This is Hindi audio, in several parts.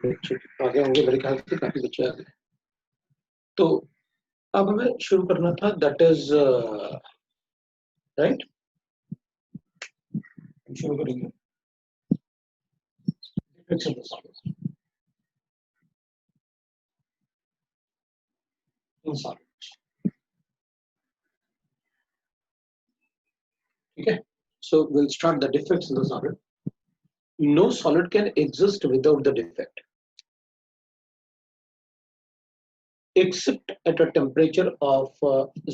बच्चे आगे होंगे मेरे ख्याल से, काफी बच्चे आगे। तो अब हमें शुरू करना था, दैट इज राइट, शुरू करेंगे defects in the solid, in solid. ठीक है, so we'll start the defects in the solid. No solid can exist without the defect except at a temperature of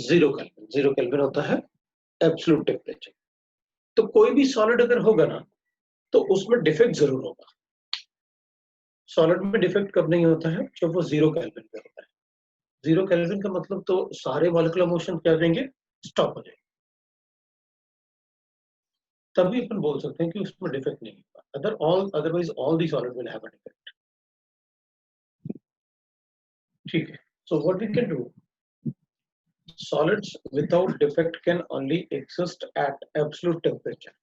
0 Kelvin. 0 Kelvin होता है एब्सोल्यूट टेम्परेचर। तो कोई भी सॉलिड अगर होगा ना तो उसमें डिफेक्ट जरूर होगा। सॉलिड में डिफेक्ट कब नहीं होता है? जब वो 0 केल्विन पे होता है। 0 केल्विन का मतलब तो सारे मॉलिक्यूलर मोशन क्या देंगे? स्टॉप हो जाएंगे। तभी अपन बोल सकते हैं कि उसमें डिफेक्ट नहीं होगा। Otherwise all the solid will have a defect. ठीक है, so what we can do, solids without defect can only exist at absolute temperature.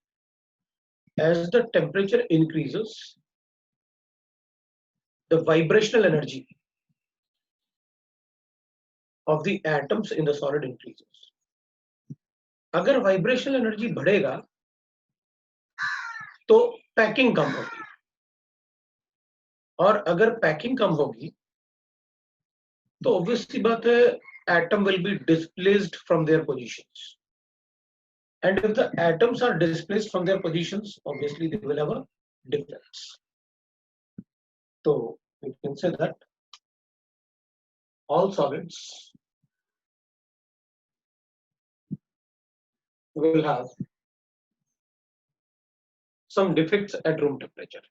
As the temperature increases, the vibrational energy of the atoms in the solid increases. अगर वाइब्रेशनल एनर्जी बढ़ेगा तो पैकिंग कम होगी, और अगर पैकिंग कम होगी तो ऑब्वियसली बात है atom will be displaced from there positions, and if the atoms are displaced from there positions obviously they will have a difference. तो we can say that all solids will have some defects at room temperature.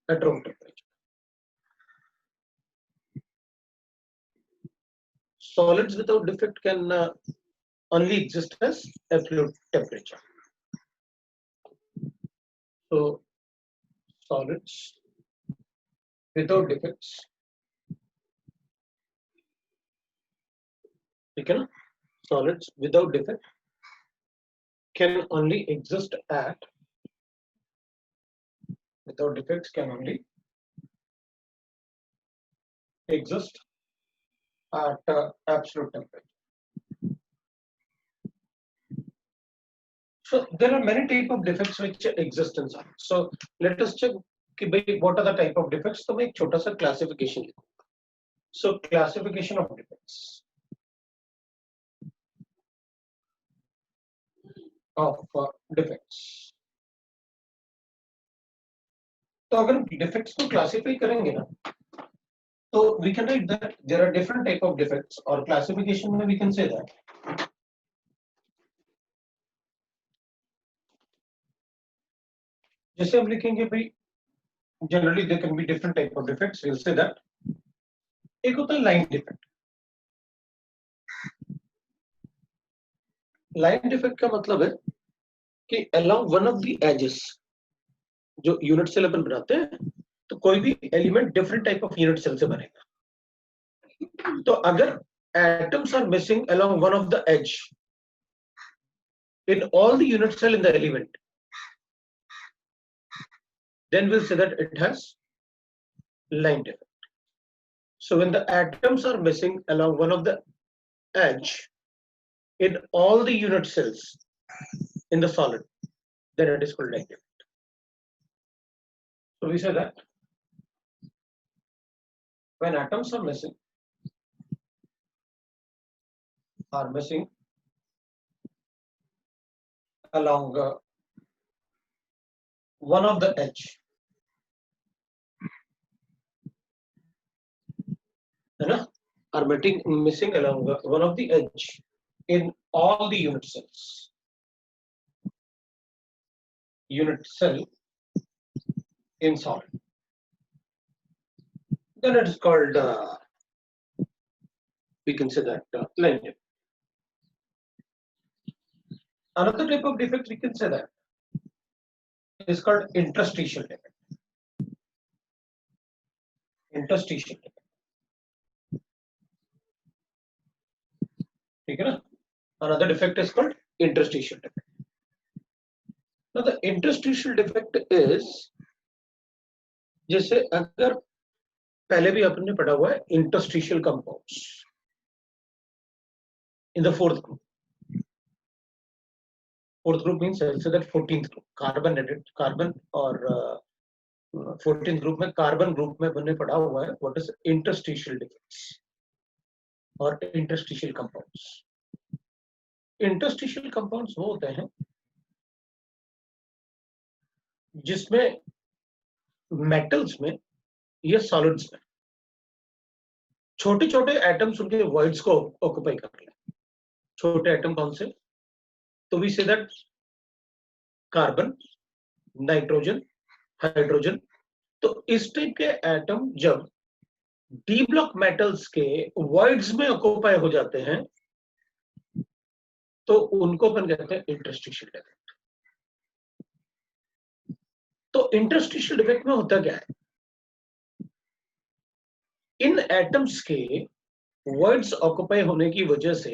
At room temperature, solids without defect can only exist as absolute temperature. So solids without defects, solids without defect can only exist at without defects can only exist at absolute temperature. So there are many type of defects which exist in solids. So let us check कि भाई what are the type of defects. तो मैं एक छोटा सा classification लिखूंगा. So classification of defects defects. तो अगर defects को classify करेंगे ना तो we can write that there are different type of defects, और classification में we can say that जैसे हम लिखेंगे भाई generally there can be different type of defects. We'll say that एक होता है line defect. Line defect का मतलब है कि along one of the edges, जो यूनिट सेल अपन बनाते हैं तो कोई भी element different type of unit cell से बनेगा। तो अगर atoms are missing along one of the edge in all the unit cell in the element, then we'll say that it has line defect. So when the atoms are missing along one of the edge in all the unit cells in the solid, then it is called line defect. So we say that when atoms are missing along one of the edge, are missing along one of the edge in all the unit cell in solid, then it is called we can say that line defect. Another type of defect we can say that is called interstitial defect. Interstitial defect. ठीक है ना? Another defect is called interstitial defect. Now the interstitial defect is, जैसे अगर पहले भी आपने पढ़ा हुआ है interstitial compounds in the fourth group. Fourth group means say that 14th group carbon और 14th group में कार्बन ग्रुप में हमने पढ़ा हुआ है व्हाट इज इंटरस्टिशियल डिफेक्ट्स और इंटरस्टिशियल कंपाउंड्स. इंटरस्टिशियल कंपाउंड्स वो होते हैं जिसमें मेटल्स में या सॉलिड्स में छोटे छोटे एटम्स उनके वॉइड्स को ऑक्युपाई कर रहे हैं. छोटे एटम कौन से? तो we say that carbon, nitrogen, hydrogen. तो इस टाइप के एटम जब डी ब्लॉक मेटल्स के वॉइड्स में ऑक्युपाई हो जाते हैं तो उनको अपन कहते हैं इंटरस्टिशियल डिफेक्ट. तो इंटरस्टिशियल डिफेक्ट में होता क्या है? इन एटम्स के वर्ड्स ऑक्युपाई होने की वजह से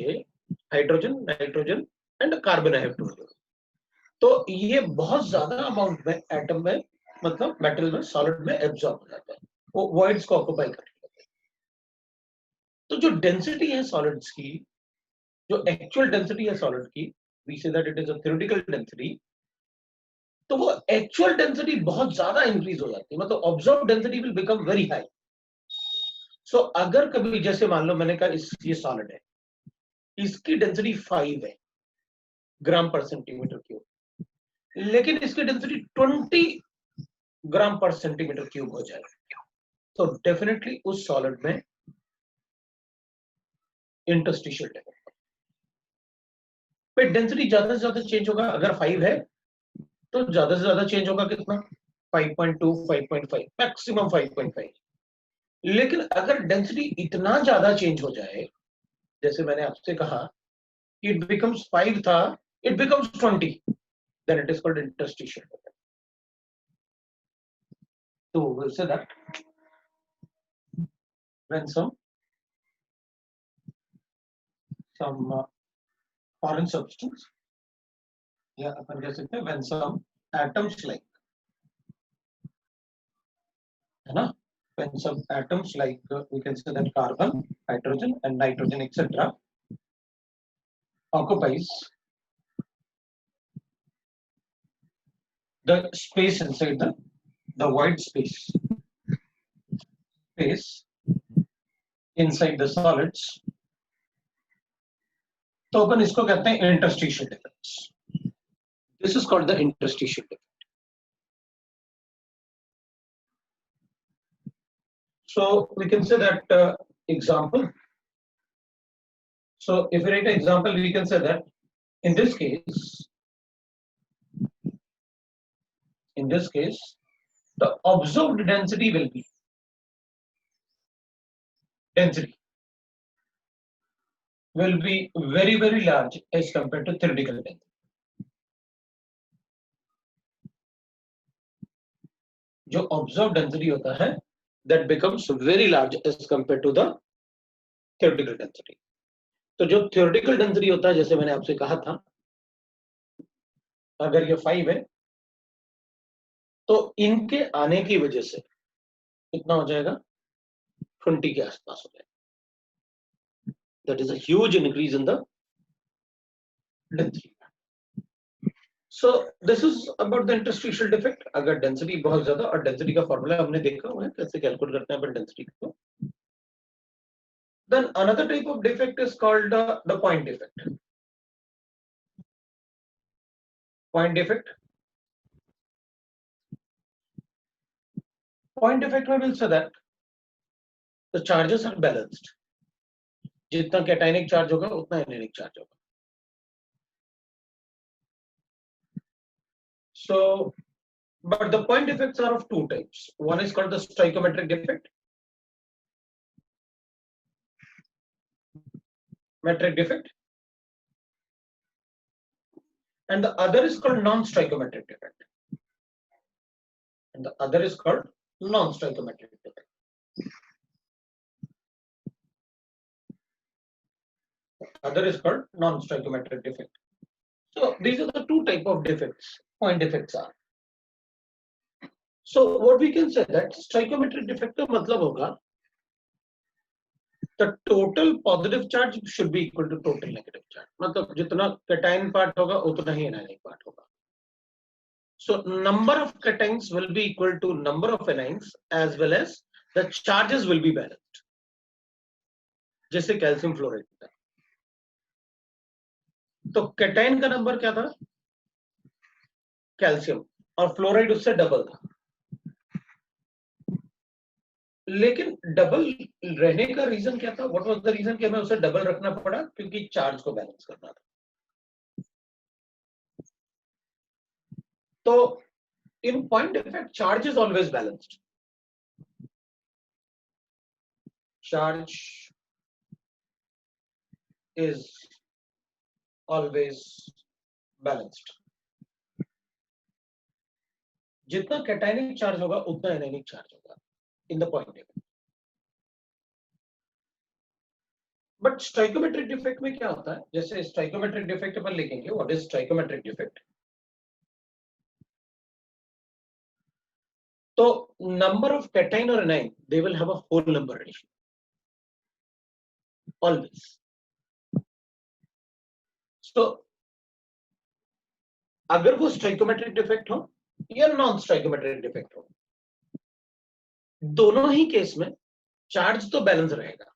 hydrogen, nitrogen and carbon I have told you, तो ये बहुत ज्यादा अमाउंट में एटम में मतलब मेटल में सॉलिड में एब्जॉर्ब हो जाता है, वो वर्ड्स को ऑक्युपाई कर लेते हैं. तो जो डेंसिटी है सॉलिड्स की, जो एक्चुअल डेंसिटी है सॉलिड की, we say that it is a theoretical density, तो वो एक्चुअल डेंसिटी बहुत ज्यादा इंक्रीज हो जाती है, मतलब observe density will become very high. So अगर कभी जैसे मान लो मैंने कहा ये सॉलिड है, इसकी डेंसिटी 5 है ग्राम पर सेंटीमीटर क्यूब, लेकिन इसकी डेंसिटी 20 ग्राम पर सेंटीमीटर क्यूब हो जाए तो डेफिनेटली उस सॉलिड में इंटरस्टिशियल डिफेक्ट. फिर डेंसिटी ज्यादा से ज्यादा चेंज होगा. अगर 5 है तो ज्यादा से ज्यादा चेंज होगा कितना? 5.2, 5.5, मैक्सिमम 5.5. लेकिन अगर डेंसिटी इतना ज्यादा चेंज हो जाए, जैसे मैंने आपसे कहा इट बिकम्स 5 था, it becomes 20, then it is called interstitial defect. तो we'll say that when some foreign substance, या अपन कह सकते हैं when some atoms like, है ना, when some atoms like we can say that carbon, hydrogen and nitrogen etc occupies the space inside the void space inside the solids, तो अपन इसको कहते हैं interstitial defects. This is called the interstitial defect. So we can say that example. So if we write an example, we can say that in this case, the observed density will be very very large as compared to theoretical density. जो observed density होता है that becomes very large as compared to the theoretical density. तो जो theoretical density होता है, जैसे मैंने आपसे कहा था, अगर ये 5 है तो इनके आने की वजह से कितना हो जाएगा? 20 के आसपास हो जाएगा. That is a huge increase in the density. So this is about the interstitial defect. अगर density बहुत ज्यादा, और density का फॉर्मूला हमने देखा हुआ है कैसे कैलकुलेट करते हैं अपन density को. Then another type of defect is called the point defect. Point defect. Point defect में will say that the charges are balanced. जितना cationic charge होगा उतना anionic charge होगा. So, but the point defects are of two types. One is called the stoichiometric defect, and the other is called non-stoichiometric defect. So these are the two type of defects, point defects are. So what we can say that stoichiometric defect का मतलब होगा the total positive charge should be equal to total negative charge. मतलब जितना cation part होगा उतना ही anionic part होगा. So number of cations will be equal to number of anions as well as the charges will be balanced. जैसे कैल्शियम फ्लोराइड था, तो कैटायन का नंबर क्या था कैल्शियम और फ्लोराइड उससे डबल था, लेकिन डबल रहने का रीजन क्या था? व्हाट वाज द रीजन कि हमें उसे डबल रखना पड़ा? क्योंकि चार्ज को बैलेंस करना था. तो in point defect charge is always balanced. Charge is always balanced. जितना कैटायनिक चार्ज होगा उतना एनायनिक चार्ज होगा in the point defect. But stoichiometric defect में क्या होता है? जैसे स्टोइकोमेट्रिक डिफेक्ट पर लिखेंगे व्हाट इज स्टोइकोमेट्रिक डिफेक्ट. तो number of cation or anion they will have a whole number ratio always. So अगर वो स्टोइकोमेट्रिक डिफेक्ट हो या नॉन स्टोइकोमेट्रिक डिफेक्ट हो, दोनों ही केस में चार्ज तो बैलेंस रहेगा.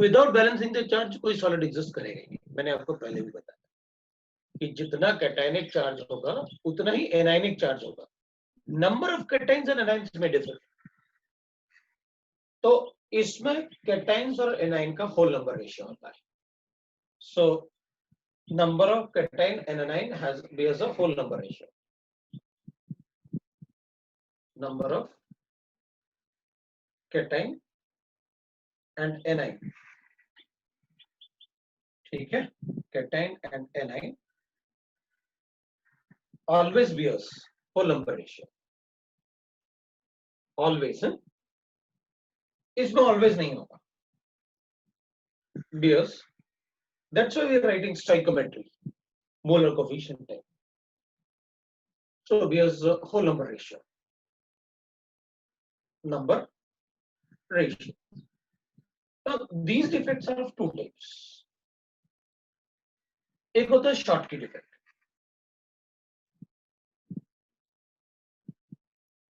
विदाउट बैलेंसिंग द चार्ज कोई सॉलिड एग्जिस्ट करेगा ही. मैंने आपको पहले भी बताया कि जितना कैटायनिक चार्ज होगा उतना ही एनायनिक चार्ज होगा. Number of cations and anions में डिफरेंट. तो इसमें कैटायंस और एनायन का होल नंबर रेशियो होता है. So number of cation and anion bears a whole number ratio. Number of cation and anion, ठीक है, cation and anion always bears whole number ratio. Always है, इसमें always नहीं होगा. Bears, that's why we are writing stoichiometry, molar coefficient type. So bears whole number ratio. Number ratio. Now these defects are of two types. एक होता है शॉर्ट की डिफेक्ट,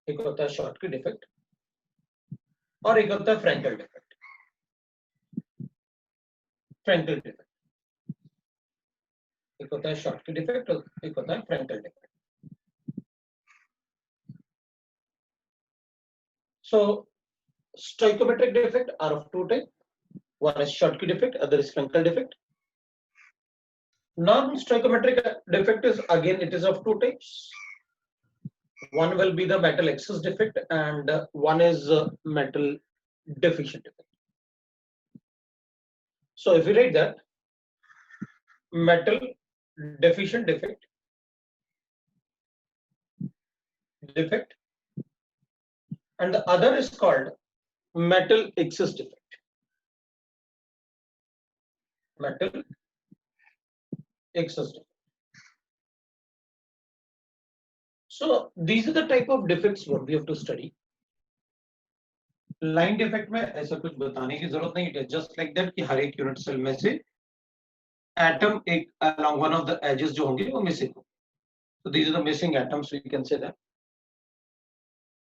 एक होता है शॉर्ट की डिफेक्ट और एक होता है फ्रैंकल डिफेक्ट. फ्रैंकल डिफेक्ट एक होता है शॉर्ट की डिफेक्ट और एक होता है Frenkel defect. So stoichiometric defect are of two types. One is Schottky defect, other is Frenkel defect. Non-stoichiometric defect is again it is of two types. One will be the metal excess defect and one is metal deficient defect. So if we write that metal deficient defect and the other is called metal excess defect. Metal excess defect. So these are the type of defects what we have to study. Line defect में ऐसा कुछ बताने की जरूरत नहीं. It is just like that कि हर एक यूनिट सेल में से एटम एक along one of the edges जो होंगे वो मिसिंग हो. So these are the missing atoms, we can say that.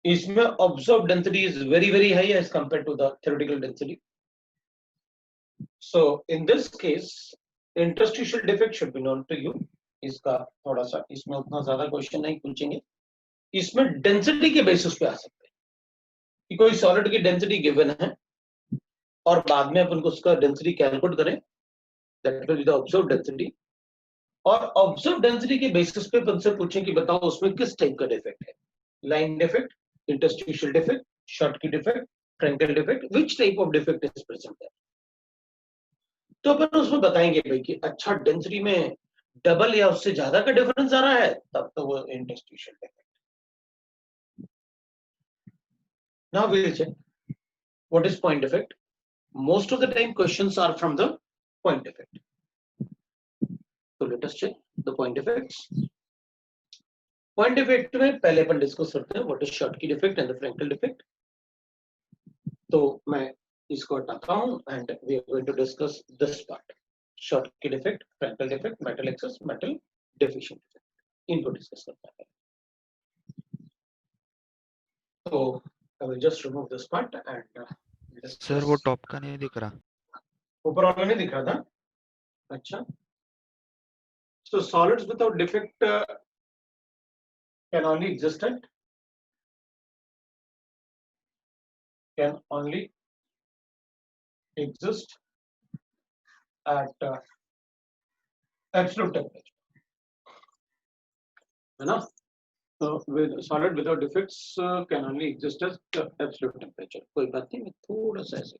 इसमें observed density is very high as compared to the theoretical density. So in this case interstitial defect should be known to you. इसका थोड़ा सा इसमें उतना ज्यादा क्वेश्चन नहीं पूछेंगे. इसमें डेंसिटी के बेसिस पे आ सकते हैं कि कोई सॉलिड की डेंसिटी गिवन है और बाद में अपन को उसका डेंसिटी कैलकुलेट करें, that will be the observed density. और ऑब्जर्व डेंसिटी के बेसिस पे अपन से पूछें कि बताओ उसमें किस टाइप का डिफेक्ट है. Line defect, interstitial defect, Schottky defect, Frenkel defect, which type of defect is present है. तो अपन उसमें बताएंगे भाई कि अच्छा डेंसिटी में डबल या उससे ज्यादा का डिफरेंस आ रहा है तब तो वो interstitial defect. Now we will check what is point defect. Most of the time questions are from the point defect. So let us check. The point defects. Point defect में पहले अपन डिस्कस करते हैं what is Schottky defect and the Frenkel defect. तो मैं इसको हटाता हूं and we are going to discuss this part, Schottky defect, Frenkel defect, metal excess, metal deficient defect, इनको डिस्कस करते हैं। तो I will just remove this part and sir वो टॉप का नहीं दिख रहा, ऊपर वाला नहीं दिख रहा था। अच्छा, so solids without defect can only exist at absolute temperature, है ना? So with solid without defects can only exist at absolute temperature. कोई बात नहीं, मैं थोड़ा सा ऐसे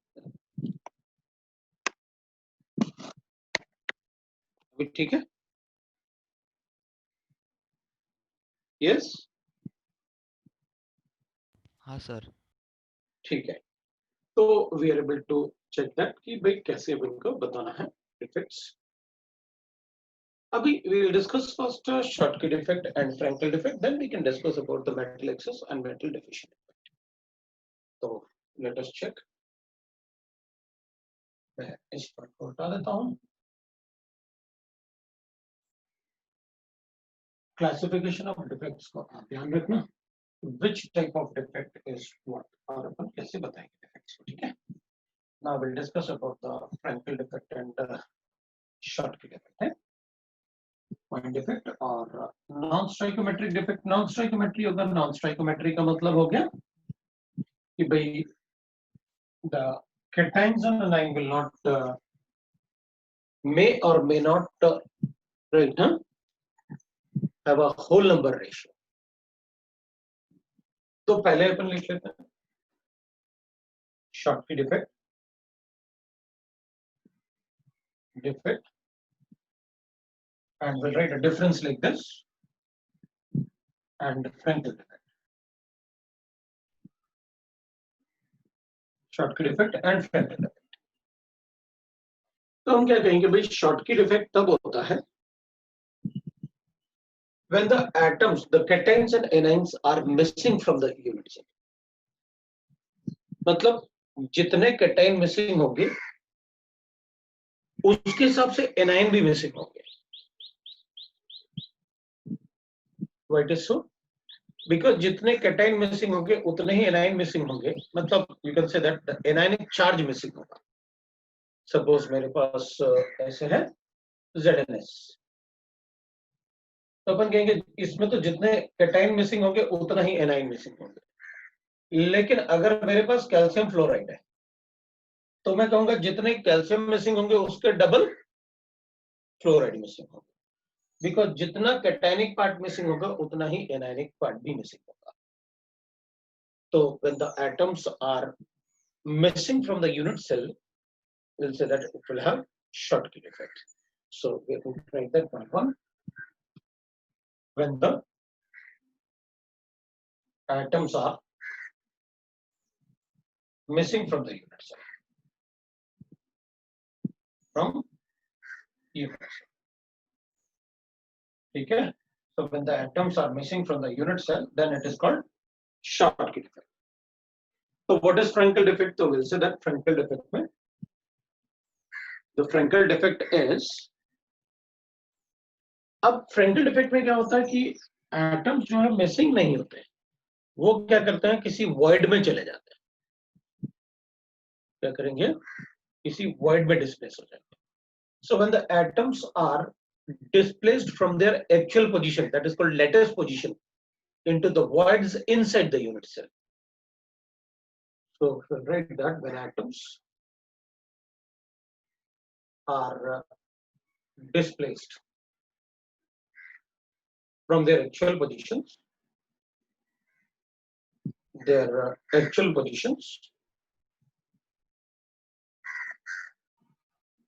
अभी ठीक है? Yes, हाँ सर। ठीक है। तो we are able to check that कि भाई कैसे इनको बताना है defects। अभी we will discuss first Schottky defect and Frankel defect, then we can discuss about the metal excess and metal deficient defect. So let us check. मैं इस पर को हटा देता हूं। क्लासिफिकेशन ऑफ डिफेक्ट्स को आप ध्यान रखना, which type of defect is what, और अपन कैसे बताएंगे डिफेक्ट्स को, ठीक है? Now we'll discuss about the Frankel defect and Schottky defect है, पॉइंट डिफेक्ट और non stoichiometric defect. Non stoichiometry होगा, नॉन स्टोइकोमेट्री का मतलब हो गया कि भाई the cations and anion will not may or may not right have a whole number ratio। तो पहले अपन लिख लेते हैं Schottky defect and we'll write a difference like this and Frankel defect, Schottky defect and Frankel defect। तो हम क्या कहेंगे भाई, Schottky defect तब होता है when the atoms, the cations and anions are missing from the unit cell। मतलब जितने कैटाइन मिसिंग होंगे उसके हिसाब से एनाइन भी मिसिंग होंगे। व्हाट इज सो, बिकॉज जितने कैटाइन मिसिंग होंगे उतने ही एनाइन मिसिंग होंगे, मतलब you can say that anionic charge missing होगा। सपोज मेरे पास ऐसे है ZnS, तो अपन कहेंगे इसमें तो जितने कैटाइन मिसिंग होंगे उतना ही एनाइन मिसिंग होंगे। लेकिन अगर मेरे पास कैल्शियम फ्लोराइड है तो मैं कहूंगा जितने कैल्शियम मिसिंग होंगे उसके डबल फ्लोराइड मिसिंग होगा, बिकॉज जितना कैटायनिक पार्ट मिसिंग होगा उतना ही एनायनिक पार्ट भी मिसिंग होगा। तो when the atoms are missing from the unit cell, we'll say that it will have Schottky defect. So we will write that one, when the atoms are missing from the unit cell, from unit cell, ठीक है? So when the atoms are missing from the unit cell, then it is called Schottky defect. So what is Frankel defect? So we'll say that Frankel defect में the Frankel defect is, अब Frankel defect में क्या होता है कि एटम्स जो है मिसिंग नहीं होते, वो क्या करते हैं किसी वॉइड में चले जाते हैं। क्या करेंगे, किसी वॉइड में डिस्प्लेस हो जाएंगे। So when the atoms are displaced from their actual position, that is called lattice position, into the voids inside the unit cell. So we'll write that when atoms are displaced from their actual positions,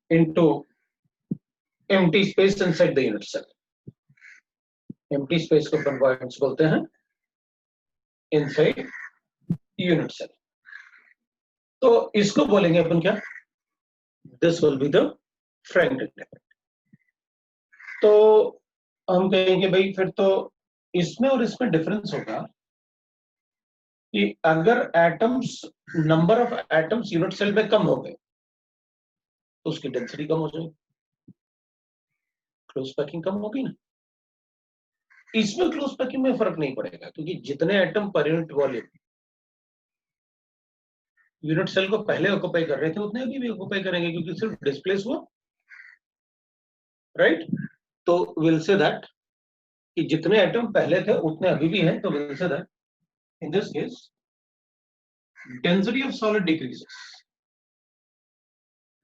into empty space inside the unit cell। empty space को अपन voids बोलते हैं inside unit cell। तो इसको बोलेंगे अपन क्या, this will be the Frankel defect। तो हम कहेंगे भाई फिर तो इसमें और इसमें डिफरेंस होगा कि अगर atoms, number of atoms unit cell में कम हो गए तो उसकी डेंसिटी कम हो जाएगी, क्लोज पैकिंग कम होगी ना। इसमें क्लोज पैकिंग में फर्क नहीं पड़ेगा क्योंकि जितने atom per unit volume unit cell को पहले ऑक्युपाई कर रहे थे उतने अभी भी ऑक्युपाई करेंगे क्योंकि सिर्फ डिस्प्लेस हुआ, राइट। तो विल से दैट कि जितने एटम पहले थे उतने अभी भी हैं, तो will say that in this case density of solid decreases,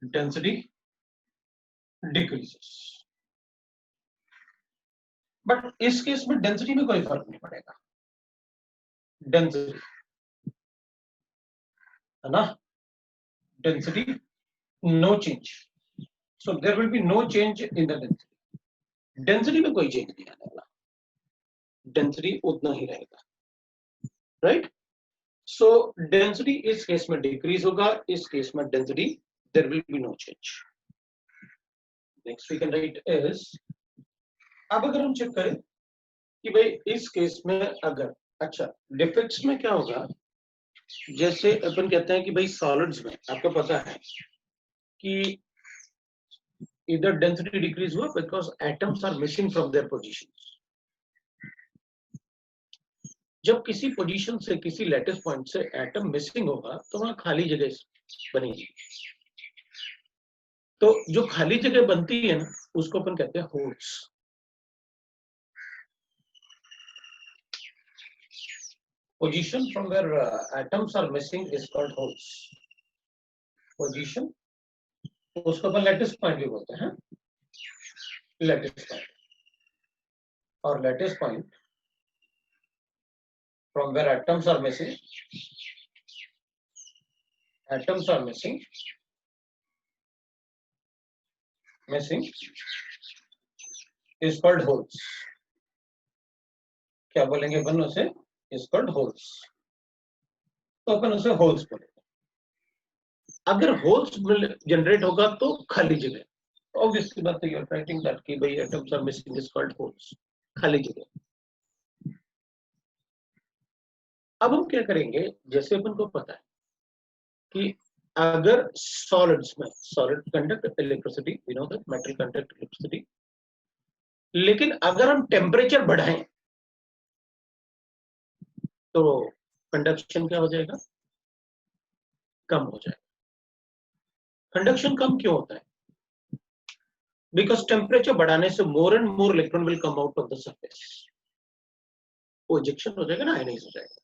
density decreases. But इस केस में डेंसिटी में कोई फर्क नहीं पड़ेगा, डेंसिटी है ना, density no change, so there will be no change in the density, density में कोई चेंज नहीं आने वाला, डेंसिटी उतना ही रहेगा, राइट। सो डेंसिटी इस केस में डिक्रीज होगा, इस केस में density there will be no change. Next we can write is, अब अगर हम चेक करें कि भाई इस केस में अगर, अच्छा डिफेक्ट्स में क्या होगा, जैसे अपन कहते हैं कि भाई सॉलिड्स में आपको पता है कि इधर डेंसिटी डिक्रीज हुआ because atoms are missing from there positions. जब किसी पोजीशन से, किसी लैटिस पॉइंट से एटम मिसिंग होगा तो वहां खाली जगह बनेगी, तो जो खाली जगह बनती है ना उसको अपन कहते हैं holes. Position from where atoms are missing is called holes. Position उसको अपन लैटिस पॉइंट भी बोलते हैं, लैटिस पॉइंट, और lattice point from where atoms are missing, atoms are missing is called holes. क्या बोलेंगे अपन उसे, is called holes, तो अपन उसे होल्स बोलेंगे। अगर होल्स जनरेट होगा तो खाली जगह, ऑब्वियसली बात है, यू आर राइटिंग दैट कि भाई atoms are missing is called holes, खाली जगह। अब हम क्या करेंगे, जैसे अपन को पता है कि अगर सॉलिड्स में, solid conduct electricity, we know that metal conduct electricity, लेकिन अगर हम टेम्परेचर बढ़ाएं तो कंडक्शन क्या हो जाएगा, कम हो जाएगा। कंडक्शन कम क्यों होता है, बिकॉज टेम्परेचर बढ़ाने से more and more electron will come out of the surface, वो इजेक्शन हो जाएगा ना, आयनाइज हो जाएगा।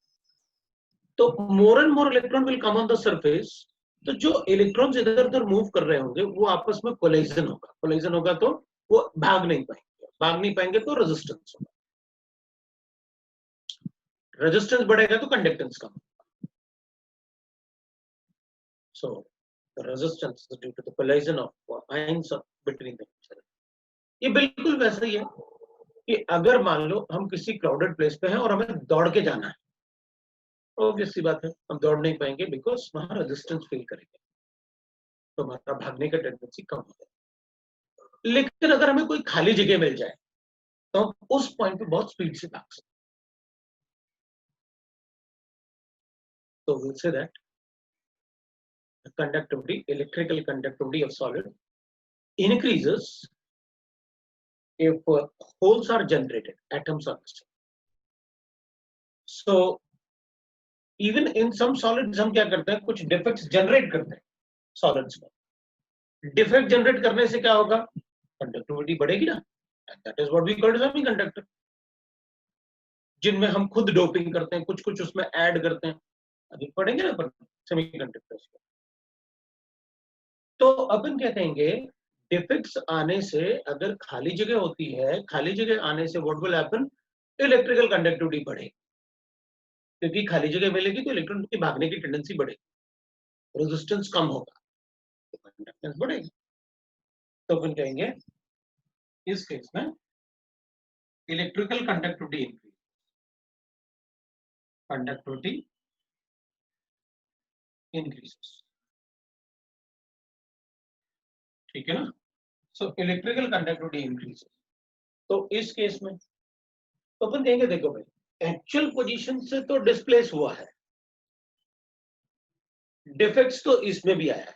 तो more and more electron will come on the surface, तो जो इलेक्ट्रॉन्स इधर उधर मूव कर रहे होंगे वो आपस में कोलिजन होगा, कोलिजन होगा तो वो भाग नहीं पाएंगे, भाग नहीं पाएंगे तो रेजिस्टेंस होगा, रेजिस्टेंस बढ़ेगा तो conductance come. So the resistance is due to the collision of ions between them. ये बिल्कुल वैसा ही है कि अगर मान लो हम किसी क्राउडेड प्लेस पे हैं और हमें दौड़ के जाना है, ऑब्वियस सी बात है हम दौड़ नहीं पाएंगे बिकॉज वहां रेजिस्टेंस फील करेंगे, तो हमारा भागने का टेंडेंसी कम हो जाएगा। लेकिन अगर हमें कोई खाली जगह मिल जाए तो हम उस पॉइंट पे बहुत स्पीड से भाग सकते। तो we'll say that the conductivity, electrical conductivity of solid increases if holes are generated, atoms are missing. So even in some solids हम क्या करते हैं, कुछ डिफेक्ट्स जनरेट करते हैं सॉलिड्स में। डिफेक्ट जनरेट करने से क्या होगा, कंडक्टिविटी बढ़ेगी ना, that is what we call semiconductor, जिनमें हम खुद डोपिंग करते हैं, कुछ कुछ उसमें ऐड करते हैं, अभी पढ़ेंगे ना अपन सेमीकंडक्टर्स। तो अपन क्या कहेंगे, डिफेक्ट्स आने से अगर खाली जगह होती है, खाली जगह आने से what will happen, electrical conductivity बढ़ेगी, क्योंकि खाली जगह मिलेगी तो इलेक्ट्रॉन की भागने की टेंडेंसी बढ़ेगी, रेजिस्टेंस कम होगा तो कंडक्टेंस बढ़ेगी। तो अपन कहेंगे इस केस में electrical conductivity increase, conductivity increases, ठीक है ना। सो इलेक्ट्रिकल कंडक्टिविटी इंक्रीजेस, तो इस केस में तो अपन कहेंगे देखो भाई एक्चुअल पोजीशन से तो डिस्प्लेस हुआ है, डिफेक्ट्स तो इसमें भी आया है,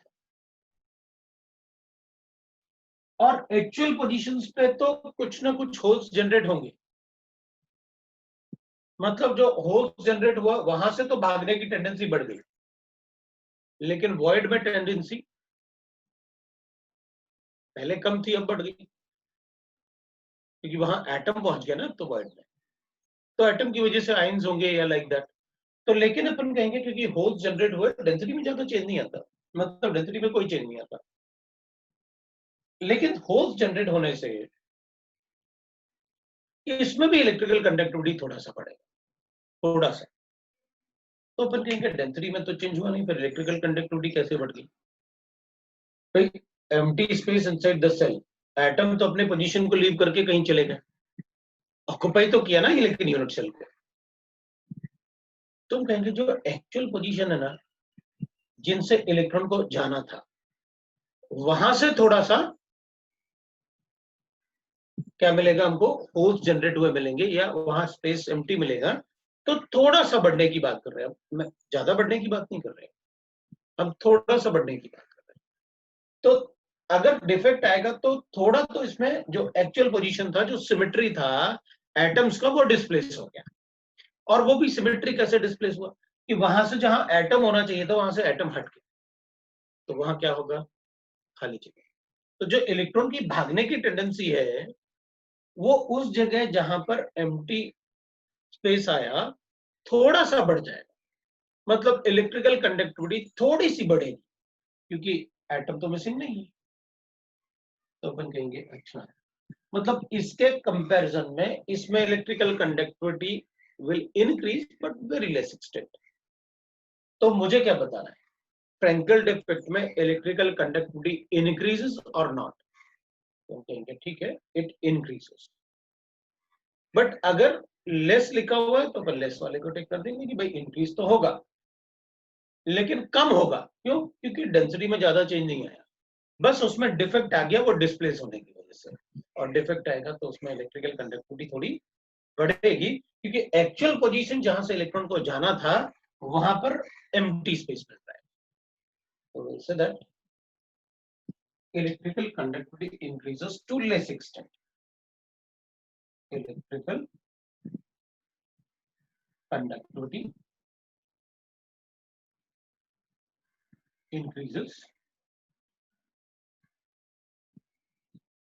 और एक्चुअल पोजीशंस पे तो कुछ ना कुछ होल्स जनरेट होंगे। मतलब जो होल्स जनरेट हुआ वहां से तो भागने की टेंडेंसी बढ़ गई, लेकिन वॉइड में टेंडेंसी पहले कम थी अब बढ़ गई, क्योंकि वहां एटम पहुंच गया ना तो वॉइड में, तो एटम की वजह से आयंस होंगे या लाइक दैट। तो लेकिन अपन कहेंगे क्योंकि होल्स जनरेट हुए डेंसिटी में ज्यादा चेंज नहीं आता, मतलब डेंसिटी में कोई चेंज नहीं आता, लेकिन होल्स जनरेट होने से इसमें भी इलेक्ट्रिकल कंडक्टिविटी थोड़ा सा बढ़ेगा, थोड़ा सा। तो अपन कहेंगे डेंसिटी में तो चेंज हुआ नहीं, फिर इलेक्ट्रिकल कंडक्टिविटी कैसे बढ़ गई? भाई empty space inside the cell, atom तो अपने पोजीशन को लीव करके कहीं चले गए, ऑक्युपाई तो किया ना ये लेकिन यूनिट सेल को। तुम कहेंगे जो एक्चुअल पोजीशन है ना जिनसे इलेक्ट्रॉन को जाना था, वहां से थोड़ा सा क्या मिलेगा हमको, होल्स जनरेट हुए मिलेंगे, या वहां स्पेस एम्प्टी मिलेगा, तो थोड़ा सा बढ़ने की बात कर रहे हैं, मैं ज्यादा बढ़ने की बात नहीं कर रहे, हम थोड़ा सा बढ़ने की बात कर रहे हैं। तो अगर डिफेक्ट आएगा तो थोड़ा तो इसमें जो एक्चुअल पोजीशन था, जो सिमेट्री था एटम्स का, वो डिस्प्लेस हो गया। और वो भी सिमेट्री कैसे डिस्प्लेस हुआ कि वहां से जहां एटम होना चाहिए था वहां से एटम हट गया, तो वहां क्या होगा, खाली जगह। तो जो इलेक्ट्रॉन की भागने की टेंडेंसी है वो उस जगह जहां पर एम्प्टी स्पेस आया थोड़ा सा बढ़ जाएगा, मतलब इलेक्ट्रिकल कंडक्टिविटी थोड़ी सी बढ़ेगी, क्योंकि एटम तो मिसिंग नहीं है। तो अपन कहेंगे अच्छा, मतलब इसके कंपैरिजन में इसमें electrical conductivity will increase but very less extent. तो मुझे क्या बताना है, फ्रेंकेल डिफेक्ट में इलेक्ट्रिकल कंडक्टिविटी इंक्रीजेस और नॉट? तो हम कहेंगे ठीक है, इट इंक्रीजेस। बट अगर लेस लिखा हुआ है तो अपन लेस वाले को टिक कर देंगे कि भाई इंक्रीज तो होगा लेकिन कम होगा। क्यों? क्योंकि डेंसिटी में ज्यादा चेंज नहीं आया, बस उसमें डिफेक्ट आ गया वो डिस्प्लेस होने की वजह से, और डिफेक्ट आएगा तो उसमें इलेक्ट्रिकल कंडक्टिविटी थोड़ी बढ़ेगी, क्योंकि एक्चुअल पोजीशन जहां से इलेक्ट्रॉन को जाना था वहां पर एम्प्टी स्पेस मिलता है। तो we'll say that electrical conductivity increases to less extent. Electrical conductivity increases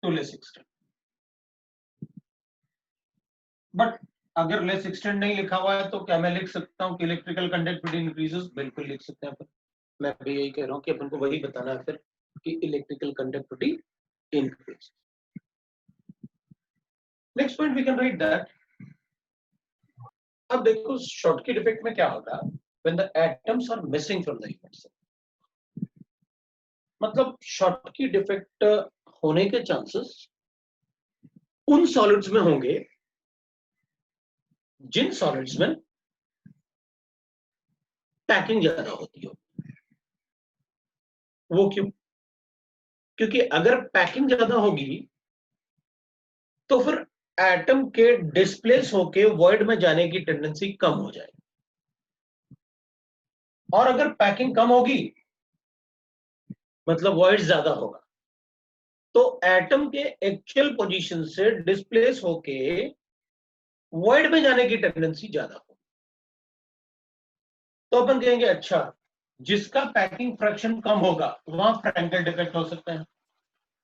to less extent. But अगर लेस एक्सटेंट नहीं लिखा हुआ है तो क्या मैं लिख सकता हूँ कि इलेक्ट्रिकल कंडक्टिविटी इंक्रीजेस? बिल्कुल लिख सकते हैं अपन। मैं भी यही कह रहा हूँ कि अपन को वही बताना है फिर कि electrical conductivity increase. Next point we can write that. अब देखो शॉर्टकी डिफेक्ट में क्या होगा, when the atoms are missing from the unit cell. मतलब शॉर्टकी डिफेक्ट होने के चांसेस उन सॉलिड्स में होंगे जिन सॉलिड्स में पैकिंग ज्यादा होती हो। वो क्यों? क्योंकि अगर पैकिंग ज्यादा होगी तो फिर एटम के डिस्प्लेस होके वॉइड में जाने की टेंडेंसी कम हो जाएगी, और अगर पैकिंग कम होगी मतलब वॉइड ज्यादा होगा, तो एटम के एक्चुअल पोजीशन से डिस्प्लेस होके वॉइड में जाने की टेंडेंसी ज्यादा होगी। तो अपन कहेंगे अच्छा, जिसका पैकिंग फ्रैक्शन कम होगा वहां फ्रैंकेल डिफेक्ट हो सकता है,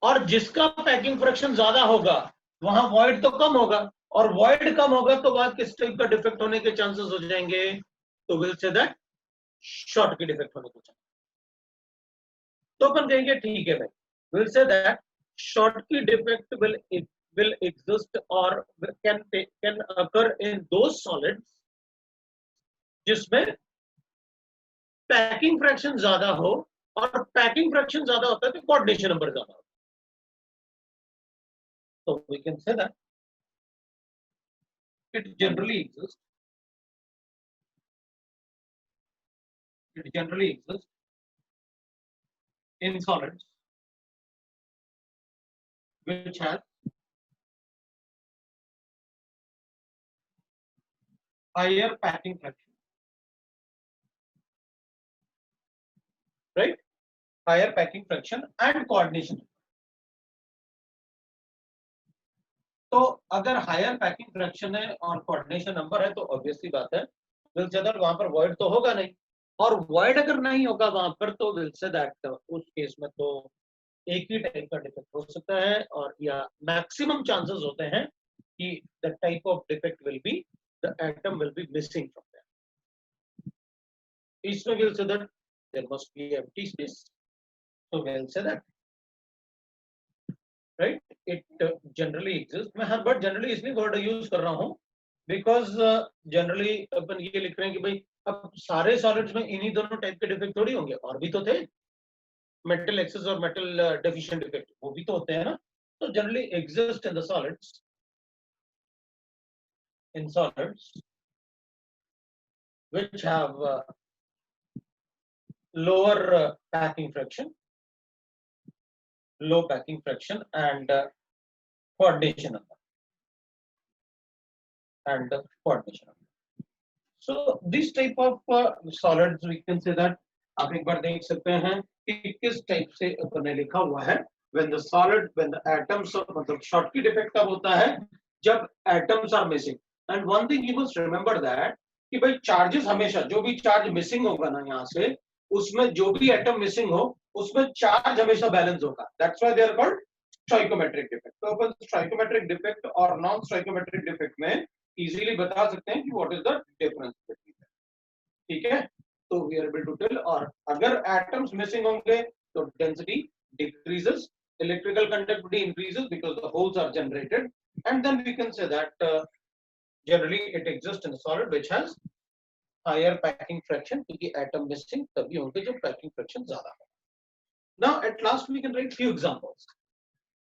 और जिसका पैकिंग फ्रैक्शन ज्यादा होगा वहां वॉइड तो कम होगा, और वॉइड कम होगा तो वहां किस टाइप का डिफेक्ट होने के चांसेस हो जाएंगे? तो विल से दैट शॉर्ट की डिफेक्ट होने के चांसेस। तो अपन कहेंगे ठीक है भाई, विल से दैट शॉर्ट की defect will exist or can occur in those solids जिसमें पैकिंग फ्रैक्शन ज्यादा हो, और पैकिंग फ्रैक्शन ज्यादा होता है तो कोऑर्डिनेशन नंबर ज्यादा होता है। तो we can say that it generally exists in solids which have higher packing fraction, right? Higher packing fraction and coordination. तो अगर हायर पैकिंग फ्रैक्शन है और कोऑर्डिनेशन नंबर है तो ऑब्वियसली बात है विल से दैट वहां पर वॉइड तो होगा नहीं, और वॉइड अगर नहीं होगा वहां पर तो विल से दैट उस केस में तो एक ही टाइप का डिफेक्ट हो सकता है, और या मैक्सिमम चांसेस होते हैं कि the type of defect will be the atom will be missing from there. इसमें will say that there must be empty space, so we'll say that, right? It generally exists. मैं हर बार generally इसलिए वर्ड यूज कर रहा हूँ बिकॉज जनरली अपन ये लिख रहे हैं कि भाई अब सारे सॉलिड्स में इन्हीं दोनों टाइप के डिफेक्ट थोड़ी होंगे, और भी तो थे मेटल एक्सेस और मेटल डेफिशिएंट डिफेक्ट, वो भी तो होते हैं ना। तो generally exist in the solids, in solids which have lower packing fraction, low packing fraction and coordination number and coordination number. So this type of solids we can say that आप एक बार देख सकते हैं कि किस टाइप से अपन ने लिखा हुआ है when the solid, when the atoms, मतलब शॉर्टकी डिफेक्ट कब होता है जब atoms are missing, and one thing you must remember that कि भाई चार्जेस हमेशा जो भी चार्ज मिसिंग होगा ना यहाँ से उसमें जो भी एटम मिसिंग हो उसमें चार्ज हमेशा बैलेंस होगा, that's why they are called stoichiometric defect. तो अपन स्टोइकोमेट्रिक डिफेक्ट और नॉन स्टोइकोमेट्रिक डिफेक्ट में इजीली बता सकते हैं कि what is the difference between, ठीक है? तो we are able to tell, और अगर एटम्स मिसिंग होंगे तो density decreases, electrical conductivity increases because the holes are generated, and then we can say that generally it exists in a solid which has higher packing fraction, क्योंकि atom missing तभी होंगे जो packing fraction ज्यादा हो। Now at last we can write few examples.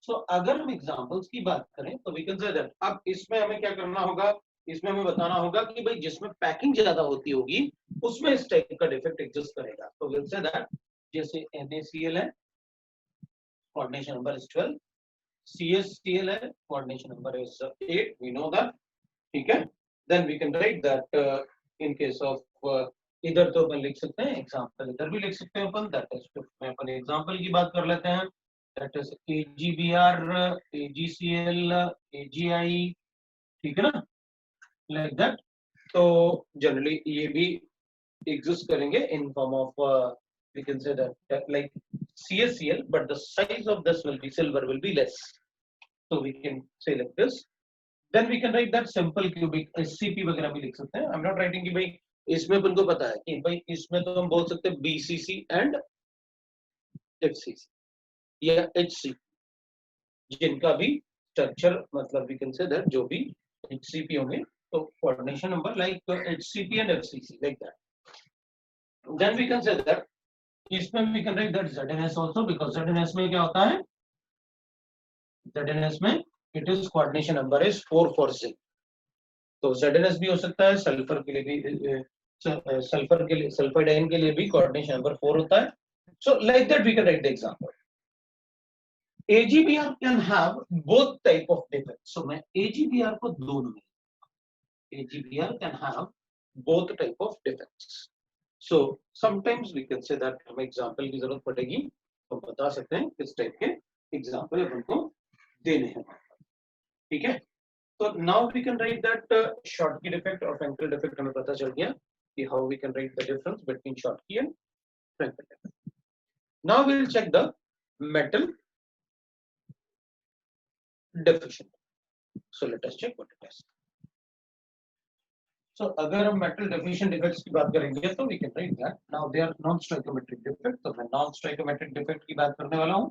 So अगर हम examples की बात करें तो we can say that अब इसमें हमें क्या करना होगा, इसमें हमें बताना होगा कि भाई जिसमें पैकिंग ज्यादा होती होगी उसमें इस टाइप का डिफेक्ट एग्जिस्ट करेगा। तो विल से दैट जैसे NaCl है, coordination number is 12, CaCl है, coordination number is 8, we know that, ठीक है? Then we can write that in case of इधर तो अपन लिख सकते हैं एग्जांपल, इधर भी लिख सकते हैं अपन, दैट इज में अपन एग्जांपल की बात कर लेते हैं, that is AgBr, AgCl, AgI, ठीक है ना, लाइक दैट। तो जनरली ये भी एग्जिस्ट करेंगे in form of we can say that like CaCl, but the size of this will be silver will be less, so we can say like this. Then we can write that simple cubic SCP वगैरह भी लिख सकते हैं। I'm not writing कि भाई इसमें अपन को पता है कि भाई इसमें तो हम बोल सकते हैं BCC and FCC या HC, जिनका भी स्ट्रक्चर मतलब we can say that जो भी HCP होंगे तो coordination number like HCP and FCC like that. Then we can say that इसमें we can write that ZnS also, because ZnS में क्या होता है, ZnS में it is coordination number is 4 for zinc, तो ZnS भी हो सकता है, सल्फर के लिए भी, सल्फर के लिए, सल्फाइड आयन के लिए भी कोऑर्डिनेशन नंबर 4 होता है। So like that we can write the example. AgBr can have both type of defects, so मैं AgBr को दोनों में, AgBr can have both type of defects. So sometimes we can say that हमें एग्जांपल की जरूरत पड़ेगी तो बता सकते हैं किस टाइप के एग्जांपल अपन को देने हैं, ठीक है? तो now we can write that Schottky defect और Frankel defect हमें पता चल गया कि how we can write the difference between Schottky and Frankel defect. Now we will check the metal deficient. So let us check what it is. So अगर हम metal deficient defects की बात करेंगे तो we can write that now they are non-stoichiometric defect, तो मैं non-stoichiometric defect की बात करने वाला हूँ।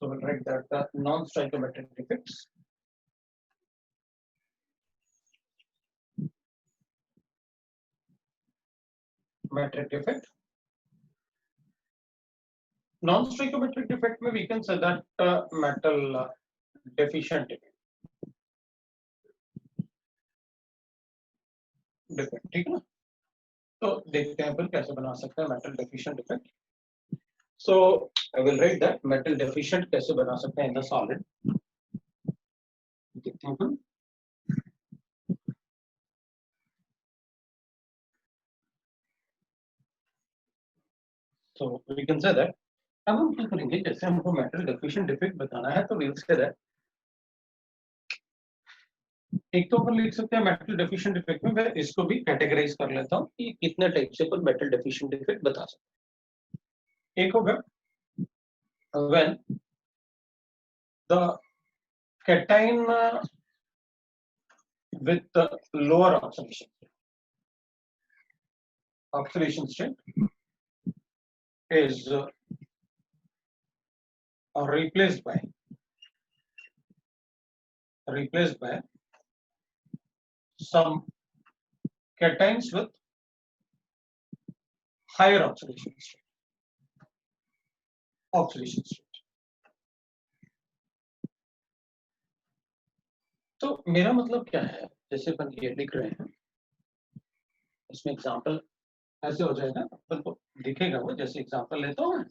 So we'll write that the non-stoichiometric defects metric defect, non-stoichiometric defect में we can say that metal deficient defect, ठीक है ना? तो देखते हैं अपन कैसे बना सकते हैं metal deficient defect. So I will write that metal deficient कैसे बना सकते हैं in the solid, देखते हैं अपन। So we can say that. अब हम क्या करेंगे, जैसे हमको मेटल डेफिशिएंट डिफेक्ट बताना है तो we'll say that एक तो अपन लिख सकते हैं मेटल डेफिशिएंट डिफेक्ट में, मैं इसको भी कैटेगराइज कर लेता हूँ कि कितने टाइप से अपन मेटल डेफिशिएंट डिफेक्ट बता सकते हैं। एक होगा when the cation with the lower oxidation state is replaced by some cations with higher oxidation state. तो मेरा मतलब क्या है, जैसे अपन ये लिख रहे हैं, इसमें एग्जांपल ऐसे हो जाएगा, अपन को दिखेगा वो, जैसे एग्जांपल लेता हूँ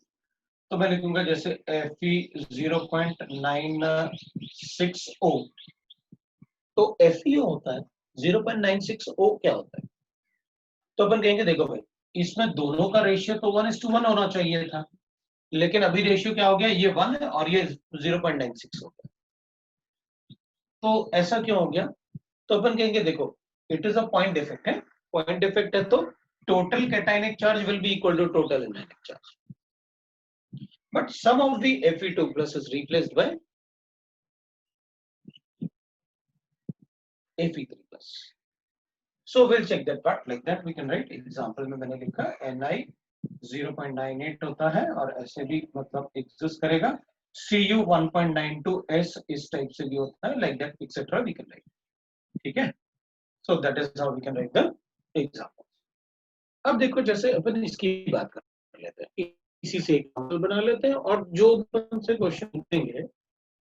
तो मैं लिखूंगा जैसे Fe 0.960। तो FeO होता है 0.960 क्या होता है, तो अपन कहेंगे देखो भाई इसमें दोनों का रेशियो तो 1:1 होना चाहिए था, लेकिन अभी रेशियो क्या हो गया, ये 1 है और ये 0.96 हो गया। तो ऐसा क्यों हो गया, तो अपन कहेंगे देखो it is a point defect है, पॉइंट डिफेक्ट है तो total cationic charge will be equal to total anionic charge, but some of the Fe2 plus is replaced by Fe3 plus. So we'll check that part like that. We can write example में मैंने लिखा Ni 0.98 होता है और ऐसे भी मतलब एग्जिस्ट करेगा, Cu 1.92s इस टाइप से भी होता है, like that etc. we can write, ठीक है। So that is how we can write the example. अब देखो जैसे अपन इसकी बात कर लेते हैं, इसी से एग्जांपल बना लेते हैं और जो अपन से क्वेश्चन पूछेंगे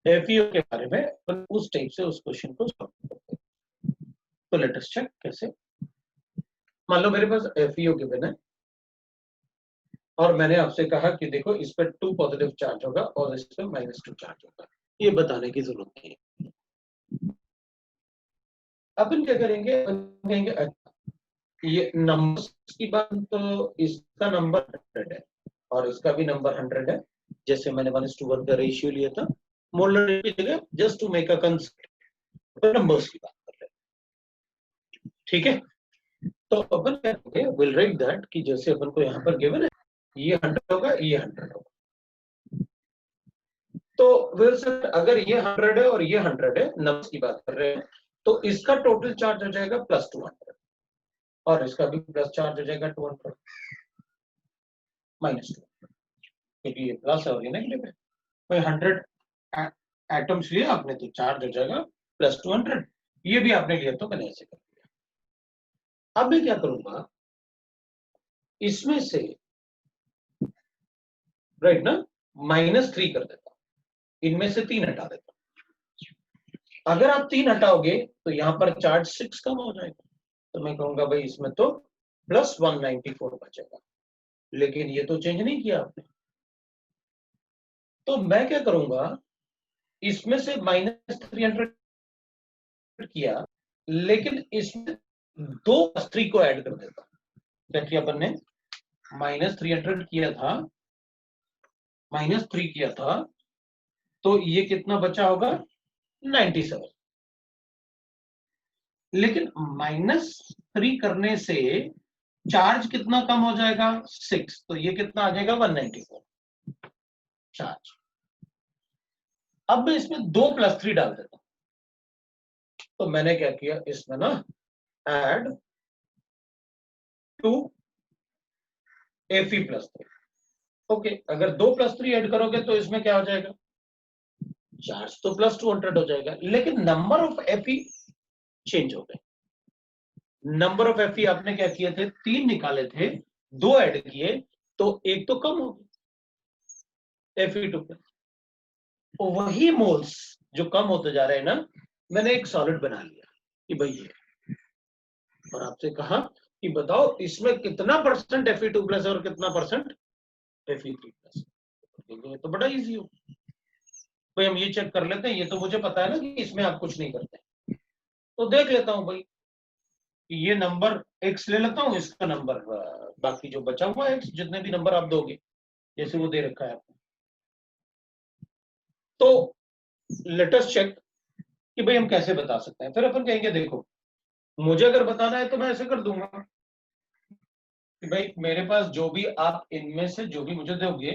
FeO के बारे में अपन उस टाइप से उस क्वेश्चन को सॉल्व करते हैं। तो लेट अस चेक कैसे। मान लो मेरे पास FeO गिवन है और मैंने आपसे कहा कि देखो इस पर 2 पॉजिटिव चार्ज होगा और इस पर -2 चार्ज होगा, ये बताने की जरूरत नहीं है। अपन क्या करेंगे, अपन कहेंगे ये नंबर्स की बात, तो इसका नंबर 100 है और इसका भी नंबर 100 है, जैसे मैंने 1:1 का रेशियो लिया था, मोलर की जगह just to make a concept numbers की बात कर रहे हैं, ठीक है। तो अपन क्या करेंगे, विल राइट दैट कि जैसे अपन को यहाँ पर गिवन है ये 100 होगा, ये 100 होगा, तो विल से अगर ये 100 है और ये 100 है, नंबर्स की बात कर रहे हैं, तो इसका टोटल चार्ज हो जाएगा +200 और इसका भी प्लस चार्ज हो जाएगा 200 -2, क्योंकि ये प्लस है और ये नेगेटिव है। तो 100 एटम्स लिए आपने तो चार्ज हो जाएगा +200, ये भी आपने लिया तो मैंने ऐसे कर दिया। अब मैं क्या करूंगा, इसमें से राइट ना -3 कर देता हूं, इनमें से 3 हटा देता हूं। अगर आप 3 हटाओगे तो यहां पर चार्ज 6 कम हो जाएगा, तो मैं कहूंगा भाई इसमें तो +194 बचेगा, लेकिन ये तो चेंज नहीं किया आपने। तो मैं क्या करूंगा, इसमें से -300 किया, लेकिन इसमें 2+3 को ऐड कर देता हूं। क्या किया अपन ने, -300 किया था, -3 किया था, तो ये कितना बचा होगा 97, लेकिन -3 करने से चार्ज कितना कम हो जाएगा 6, तो ये कितना आ जाएगा 194 चार्ज। अब मैं इसमें 2+3 डाल देता हूं, तो मैंने क्या किया इसमें ना ऐड 2 Fe+3, ओके। अगर 2+3 ऐड करोगे तो इसमें क्या हो जाएगा, चार्ज तो +200 हो जाएगा, लेकिन नंबर ऑफ Fe चेंज हो गए। नंबर ऑफ Fe आपने क्या किए थे, 3 निकाले थे, 2 ऐड किए तो एक तो कम हो गया Fe2 प्लस। तो वही मोल्स जो कम होते जा रहे हैं ना, मैंने एक सॉलिड बना लिया कि भाई ये, और आपसे कहा कि बताओ इसमें कितना परसेंट Fe2 प्लस और कितना परसेंट Fe3 प्लस। ये तो बड़ा इजी हो भाई, हम ये चेक कर लेते हैं, ये तो मुझे पता है ना कि इसमें आप कुछ नहीं करते, तो देख लेता हूं भाई, ये नंबर x ले लेता हूं, इसका नंबर बाकी जो बचा हुआ है x, जितने भी नंबर आप दोगे जैसे वो दे रखा है आपको। तो लेट अस चेक कि भाई हम कैसे बता सकते हैं। फिर अपन कहेंगे देखो मुझे अगर बताना है तो मैं ऐसे कर दूंगा कि भाई मेरे पास जो भी आप इनमें से जो भी मुझे दोगे,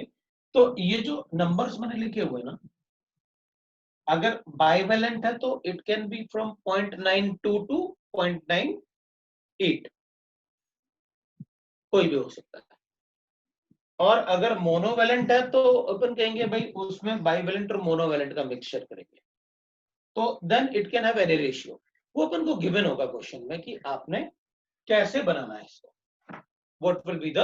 तो ये जो नंबर्स मैंने लिखे हुए ना, अगर बाइवेलेंट है तो it can be from 0.92 to 0.98, कोई भी हो सकता है। और अगर मोनोवेलेंट है तो अपन कहेंगे भाई उसमें बाइवेलेंट और मोनोवेलेंट का मिक्सचर करेंगे, तो then it can have any ratio. वो अपन को गिवन होगा क्वेश्चन में कि आपने कैसे बनाना है इसको, what will be the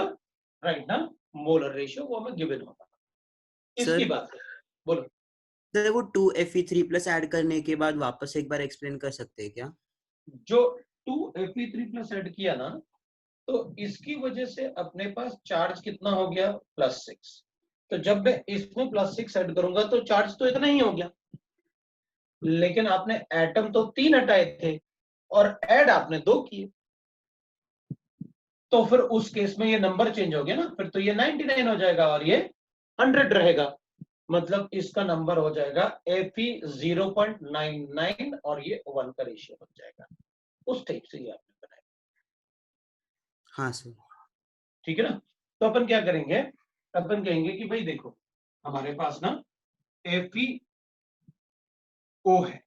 right ना मोलर रेशियो, वो हमें गिवन होगा। इसकी सर बात है, बोलो। सर वो 2Fe3+ ऐड करने के बाद वापस एक बार एक्सप्लेन कर सकते हैं क्या? जो 2Fe3+ ऐड किया ना, तो इसकी वजह से अपने पास चार्ज कितना हो गया +6। तो जब मैं इसमें +6 ऐड करूंगा तो चार्ज तो इतना ही हो गया, लेकिन आपने एटम तो 3 हटाए थे और ऐड आपने 2 किए, तो फिर उस केस में ये नंबर चेंज हो गया ना, फिर तो ये 99 हो जाएगा और ये 100 रहेगा। मतलब इसका नंबर हो जाएगा Fe 0.99 और ये 1 का रेशियो बन जाएगा। उस टाइप से ये आपने बनाया। हाँ सर। ठीक है ना। तो अपन क्या करेंगे, अपन कहेंगे कि भाई देखो हमारे पास ना FeO है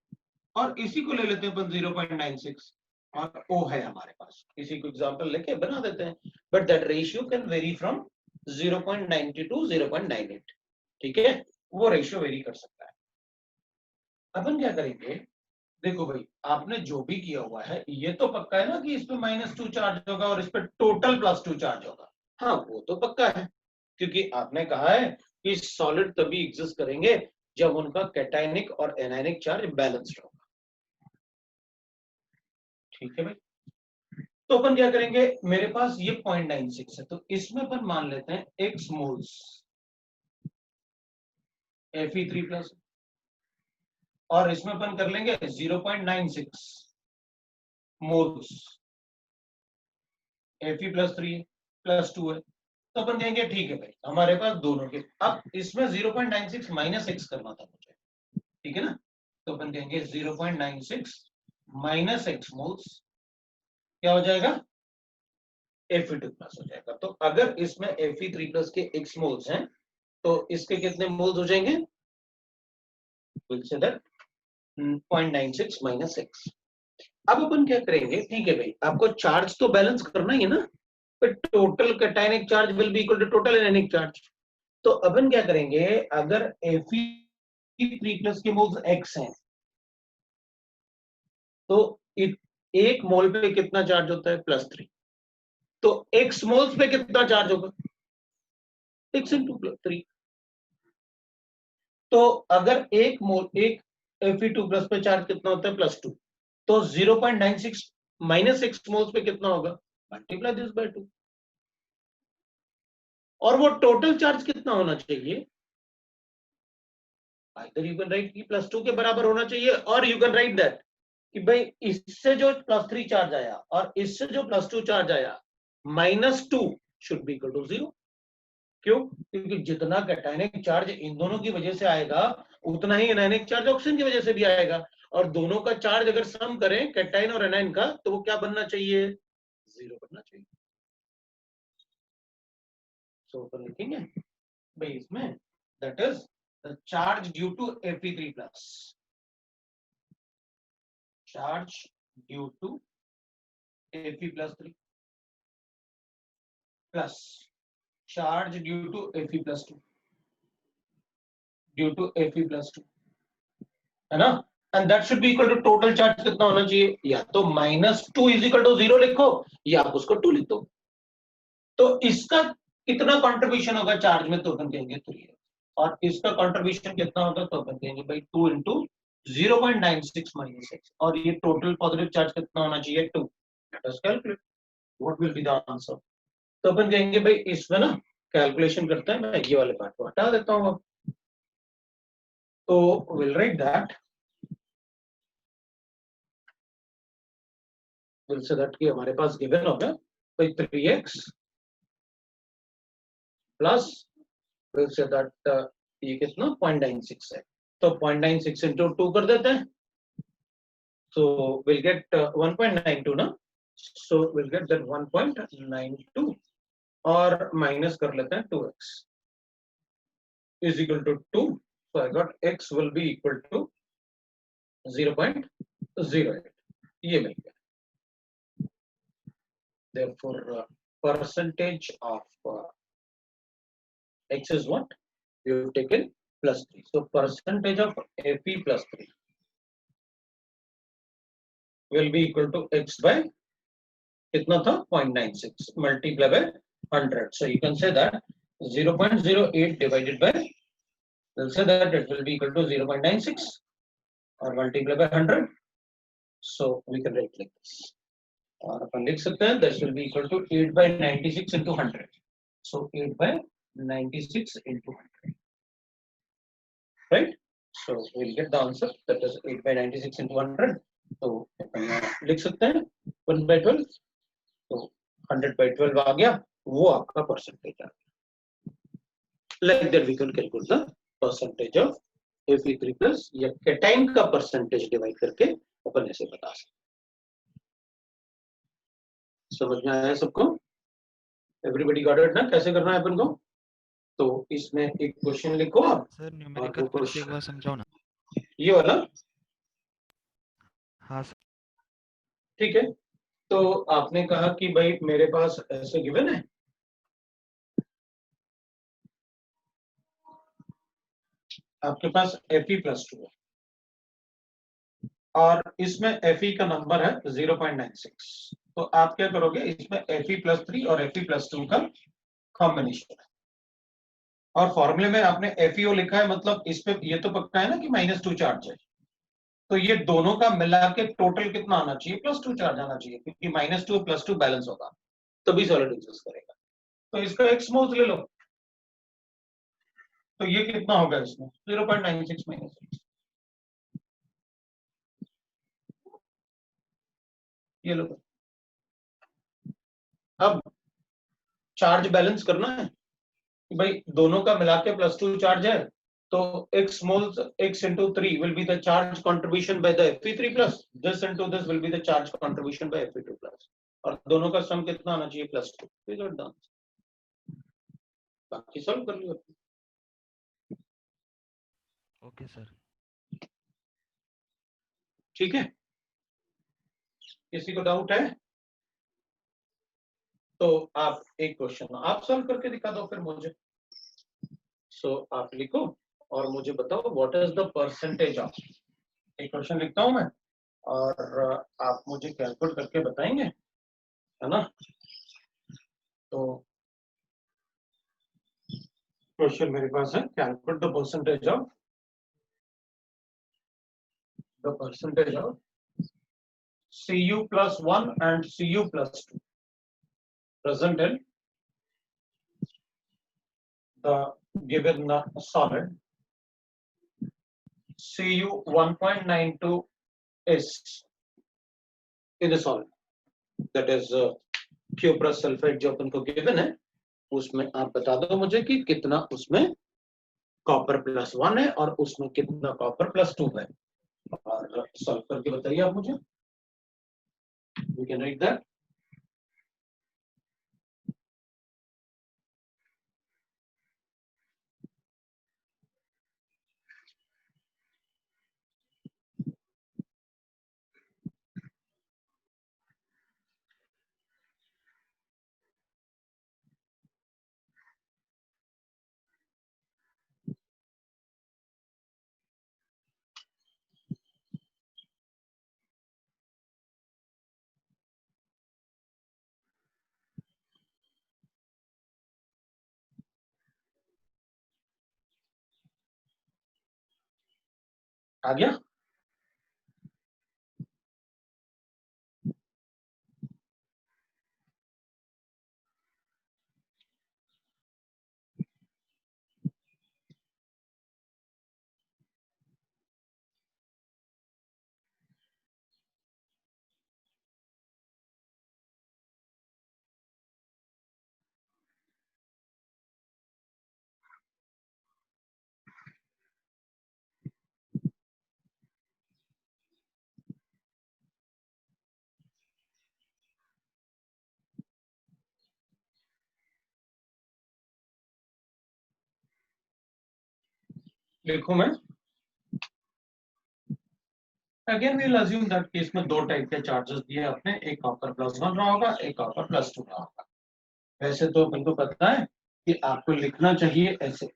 और इसी को ले लेते हैं अपन 0.96 और O है हमारे पास, इसी को एग्जांपल लेके बना देते हैं। But that ratio can vary from 0.90 to 0.98। ठीक है, वो रेशियो वेरी कर सकता है। अपन क्या करेंगे, देखो भाई आपने जो भी किया हुआ है ये तो पक्का है ना कि इस पे -2 चार्ज होगा और इस पे टोटल +2 चार्ज होगा। हाँ वो तो पक्का है, क्योंकि आपने कहा है कि सॉलिड तभी एग्जिस्ट करेंगे जब उनका कैटायनिक और एनायनिक चार्ज बैलेंस्ड होगा। ठीक है भाई। तो अपन क्या करेंगे, मेरे पास ये 0.96 है, तो इसमें अपन मान लेते हैं x मोल्स Fe3+, और इसमें अपन कर लेंगे 0.96 मोल्स Fe+3 +2 है। तो अपन कहेंगे ठीक है भाई हमारे पास दोनों के, अब इसमें 0.96 -x करना था मुझे, ठीक है ना। तो अपन कहेंगे 0.96 -x मोल्स क्या हो जाएगा, Fe2+ हो जाएगा। तो अगर इसमें Fe3+ के x मोल्स हैं तो इसके कितने मोल्स हो जाएंगे, विल से दैट 0.96 -x। अब अपन क्या करेंगे, ठीक है भाई आपको चार्ज तो बैलेंस करना ही है ना, but total cationic charge will be equal to total anionic charge। तो अपन क्या करेंगे, अगर Fe3+ के मोल्स x हैं तो एक मोल पे कितना चार्ज होता है +3, तो x मोल्स पे कितना चार्ज होगा x इंटू +3। तो अगर एक Fe2+ पे चार्ज कितना होता है +2, तो 0.96 -x मोल्स पे कितना होगा, मल्टीप्लाई दिस बाय 2। और वो टोटल चार्ज कितना होना चाहिए, आइदर यू कैन राइट कि +2 के बराबर होना चाहिए, और यू कैन राइट दैट कि भाई इससे जो +3 चार्ज आया और इससे जो +2 चार्ज आया -2 शुड बी इक्वल टू 0। क्यों, क्योंकि जितना कैटायनिक चार्ज इन दोनों की वजह से आएगा उतना ही एनायनिक चार्ज ऑक्सीजन की वजह से भी आएगा, और दोनों का चार्ज अगर सम करें कैटायन और एनायन का, तो वो क्या बनना चाहिए, 0 बनना चाहिए। सो अपन लिखेंगे भाई इसमें that is the charge due to Fe3+, charge due to Fe+3 plus charge due to Fe+2 due to Fe+2 है ना, and that should be equal to total charge कितना होना चाहिए, या तो -2 इज इक्वल टू 0 लिखो या आप उसको 2 लिख दो। तो इसका कितना कंट्रीब्यूशन होगा चार्ज में, तो अपन कहेंगे 3, और इसका कंट्रीब्यूशन कितना होगा, तो अपन कहेंगे भाई 2 इंटू 0.96 -x, और ये टोटल पॉजिटिव चार्ज कितना होना चाहिए 2। Let us calculate what will be the answer. तो अपन कहेंगे भाई इसमें ना कैलकुलेशन करते हैं, मैं ये वाले पार्ट को हटा देता हूं। तो will write that, will say that कि हमारे पास गिवन होगा भाई 3x plus will say that ये कितना 0.96 है, तो 0.96 into 2 कर देते हैं, so we'll get 1.92 ना, so we'll get that 1.92 और माइनस कर लेते हैं 2x is equal to 2, so I got x will be equal to 0.08, ये मिल गया. Therefore percentage of x is what we have taken +3, so percentage of AP +3 will be equal to x by कितना था 0.96 multiply by 100, so you can say that 0.08 divided by, we'll say that it will be equal to 0.96 or multiply by 100, so we can write like this, और अपन लिख सकते हैं this will be equal to 8 by 96 into 100, so 8 by 96 into 100, right? So we'll get the answer, that is 8 by 96 into 100, तो अपन लिख सकते हैं 1 by 12, तो 100 by 12 आ गया, वो आपका परसेंटेज आ गया. Like that we can calculate the percentage of Fe3 plus या कैटाइन का परसेंटेज डिवाइड करके अपन ऐसे बता सकते. समझ में आया सबको? एवरीबॉडी गॉट इट ना, कैसे करना है अपन को? तो इसमें एक क्वेश्चन लिखो आप, सर न्यूमेरिकल फिर से एक बार समझाओ ना. ये वाला. हाँ सर. ठीक है, तो आपने कहा कि भाई मेरे पास ऐसे गिवन है, आपके पास Fe+2 है और इसमें Fe का नंबर है 0.96, तो आप क्या करोगे, इसमें Fe+3 और Fe+2 का कॉम्बिनेशन है, और फॉर्मूले में आपने FeO लिखा है, मतलब इस पे ये तो पक्का है ना कि -2 चार्ज है, तो ये दोनों का मिला के टोटल कितना आना चाहिए, +2 चार्ज आना चाहिए, क्योंकि -2 +2 बैलेंस होगा तभी सॉलिड एग्जिस्ट करेगा. तो इसका x मोल्स ले लो, तो ये कितना होगा इसमें 0.96 माइनस, ये लो. अब चार्ज बैलेंस करना है कि भाई दोनों का मिला के +2 चार्ज है, तो x moles x into 3 will be the charge contribution by the Fe3 plus, this into this will be the charge contribution by Fe2 plus, और दोनों का सम कितना आना चाहिए +2. We got the answer. बाकी सॉल्व कर लियो. Okay sir. ठीक है, किसी को डाउट है तो आप एक क्वेश्चन आप सॉल्व करके दिखा दो फिर मुझे. सो आप लिखो और मुझे बताओ what is the percentage of, एक क्वेश्चन लिखता हूं मैं और आप मुझे कैलकुलेट करके बताएंगे, है ना? तो क्वेश्चन मेरे पास है, calculate the percentage of Cu+1 and Cu+2 present in the given solid. Cu 1.92 is in the solid, that is cuprous sulfate जो अपन को given है, उसमें आप बता दो मुझे कि कितना उसमें कॉपर +1 है और उसमें कितना कॉपर +2 है, और सॉल्व करके बताइए आप मुझे. We can write that. आ गया? लिखूं मैं, again we will assume that कि इसमें दो टाइप के चार्जेस दिए आपने, एक कॉपर +1 रहा होगा, एक कॉपर +2 रहा होगा। वैसे तो अपन को पता है कि आपको लिखना चाहिए ऐसे,